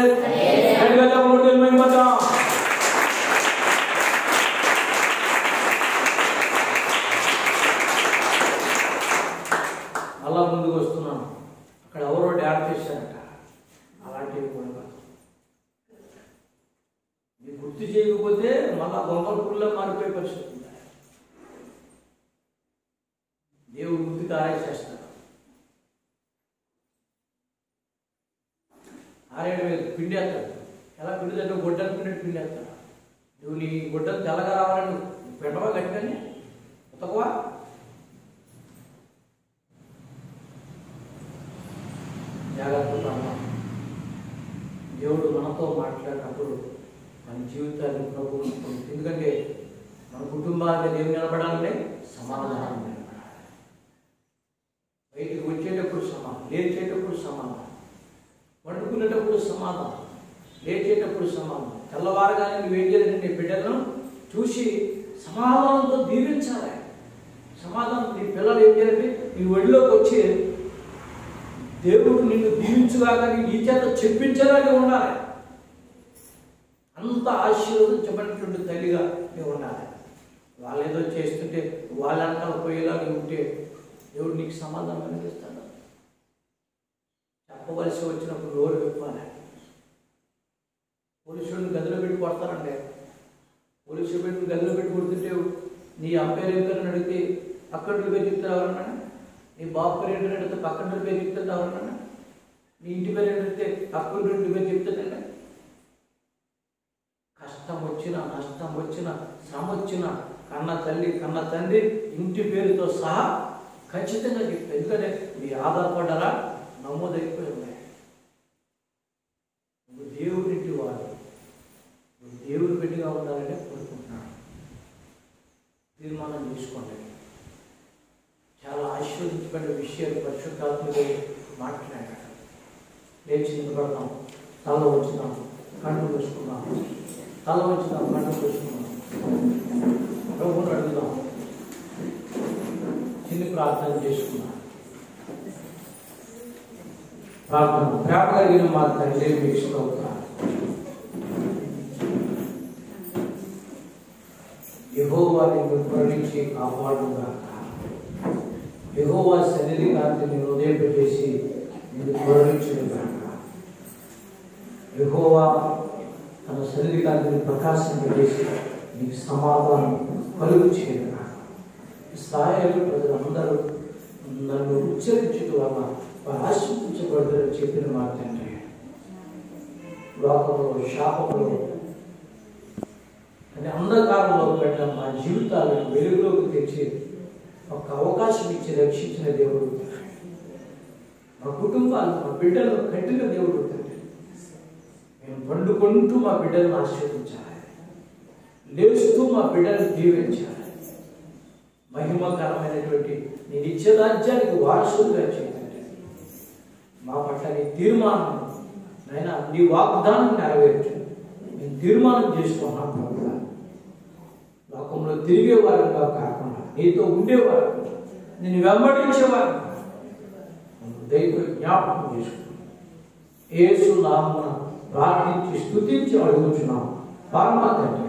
అలా ముందుకు వస్తున్నాను. అక్కడ ఎవరో డ్యాన్స్ చేశారట. అలాంటివి కూడా కాదు. మీరు గుర్తు చేయకపోతే మళ్ళా బొమ్మల మారిపోయే పరిస్థితి ఉంది. దేవుడు గుర్తుకు ఆరేసేస్తాడు. 6-7 వేలు పిండి వేస్తాడు. ఎలా పిండి అంటే గొడ్డలు పిండి వేస్తాడు. నువ్వు నీ గొడ్డలు తెల్లగా రావాలని పెట్టవా గట్టిగానే ఉతకవా? జాగ్రత్తగా దేవుడు మనతో మాట్లాడినప్పుడు మన జీవితాన్ని ప్రభు, ఎందుకంటే మన కుటుంబాన్ని దేవుడు నిలబడాలంటే సమాధానం నిలబడాలి. బయటికి వచ్చేటప్పుడు సమాధానం, లేచేటప్పుడు సమాధానం, వండుకునేటప్పుడు సమాధానం, లేచేటప్పుడు సమాధానం. తెల్లవారుగానే నువ్వు ఏం చేయాలంటే నీ బిడ్డలను చూసి సమాధానంతో దీవించాలి. సమాధానం నీ పిల్లలు ఏం చేయాలంటే నీ ఒడిలోకి వచ్చి దేవుడు నిన్ను దీవించుగాక నీ చేత చెప్పించేలాగే ఉండాలి. అంత ఆశీర్వదించబడినటువంటి తల్లిగా నీవు ఉండాలి. వాళ్ళు ఏదో చేస్తుంటే వాళ్ళ వెనకాల పోయేలాగా ఉంటే దేవుడు నీకు సమాధానం అనిపిస్తాడు. చెప్పవలసి వచ్చినప్పుడు నోరు విప్పాలి. పోలీసులను గదిలో పెట్టి కొడతారంటే పోలీసులు పెట్టి గదిలో పెట్టి కొడుతుంటే నీ అబ్బాయి ఏంటని అడిగితే పక్కన పేరు చెప్తారు ఎవరన్నా? నీ బాబు పేరు ఏంటని అడిగితే పక్కన పేరు చెప్తుంది ఎవరన్నా? నీ ఇంటి పేరు ఏంటంటే పక్కన ఇంటి పేరు చెప్తుందండి. కష్టం వచ్చినా, నష్టం వచ్చినా, శ్రమ వచ్చినా కన్న తల్లి కన్న తండ్రి ఇంటి పేరుతో సహా ఖచ్చితంగా చెప్తారు. ఎందుకంటే మీ ఆధారపడ్డారా నమోదైపోయి ఉన్నాయి. నువ్వు దేవుడింటి వాడు, నువ్వు దేవుడు బిడ్డగా ఉండాలని కోరుకుంటున్నాను. తీర్మానం తీసుకోండి. చాలా ఆశీర్వదించబడిన విషయాలు పరిశుద్ధాత్మగా మాట్లాడాడు. లేచి నిలబడదాం, తల వచ్చుదాం, కళ్ళు మూసుకుందాం, తల వచ్చుదాం, కళ్ళు మూసుకుందాం, ప్రభువుని అడుగుదాం, చిన్న ప్రార్థన చేసుకుందాం. ప్రార్థన. ప్రేమ కలిగిన మా తండ్రి మీకు స్తోత్రాలు. యెహోవా నిన్ను కరుణించి కాపాడుగాక. యెహోవా సన్నిధి కాంతిని ఉదయింపజేసి నిన్ను కరుణించుగాక. యెహోవా తన సన్నిధి కాంతిని ప్రకాశింపజేసి నీకు సమాధానం కలుగు చేయగా. ఇశ్రాయేలు ప్రజలందరూ నన్ను ఉచ్చరించడం వల్ల వారు ఆశీర్వదించబడతారని చెప్పిన మాట తండ్రి. లోకంలో శాపంలో అంటే అంధకారంలో పెట్టిన మా జీవితాలను వెలుగులోకి తెచ్చి ఒక అవకాశం ఇచ్చి రక్షించిన దేవుడు. మా కుటుంబాలు, మా బిడ్డలను కట్టిన దేవుడు తండ్రి. మేము పండుకుంటూ మా బిడ్డలను ఆశీర్వదించాలి, లేస్తూ మా బిడ్డలను దీవించాలి. మహిమకరమైనటువంటి నీ నిత్యరాజ్యానికి వారసులుగా చేయండి. మా పట్ల నీ తీర్మానం నైనా నీ వాగ్దానం నెరవేర్చు. నేను తీర్మానం చేసుకున్నాను ప్రభుత్వ. లోకంలో తిరిగేవారుగా కాకుండా నీతో ఉండేవారు, నేను వెంబడించేవారు దైవ జ్ఞాపకం చేసుకున్నాను. యేసు నామమున ప్రార్థించి స్తుతించి అడుగుతున్నాం పరమ తండ్రి.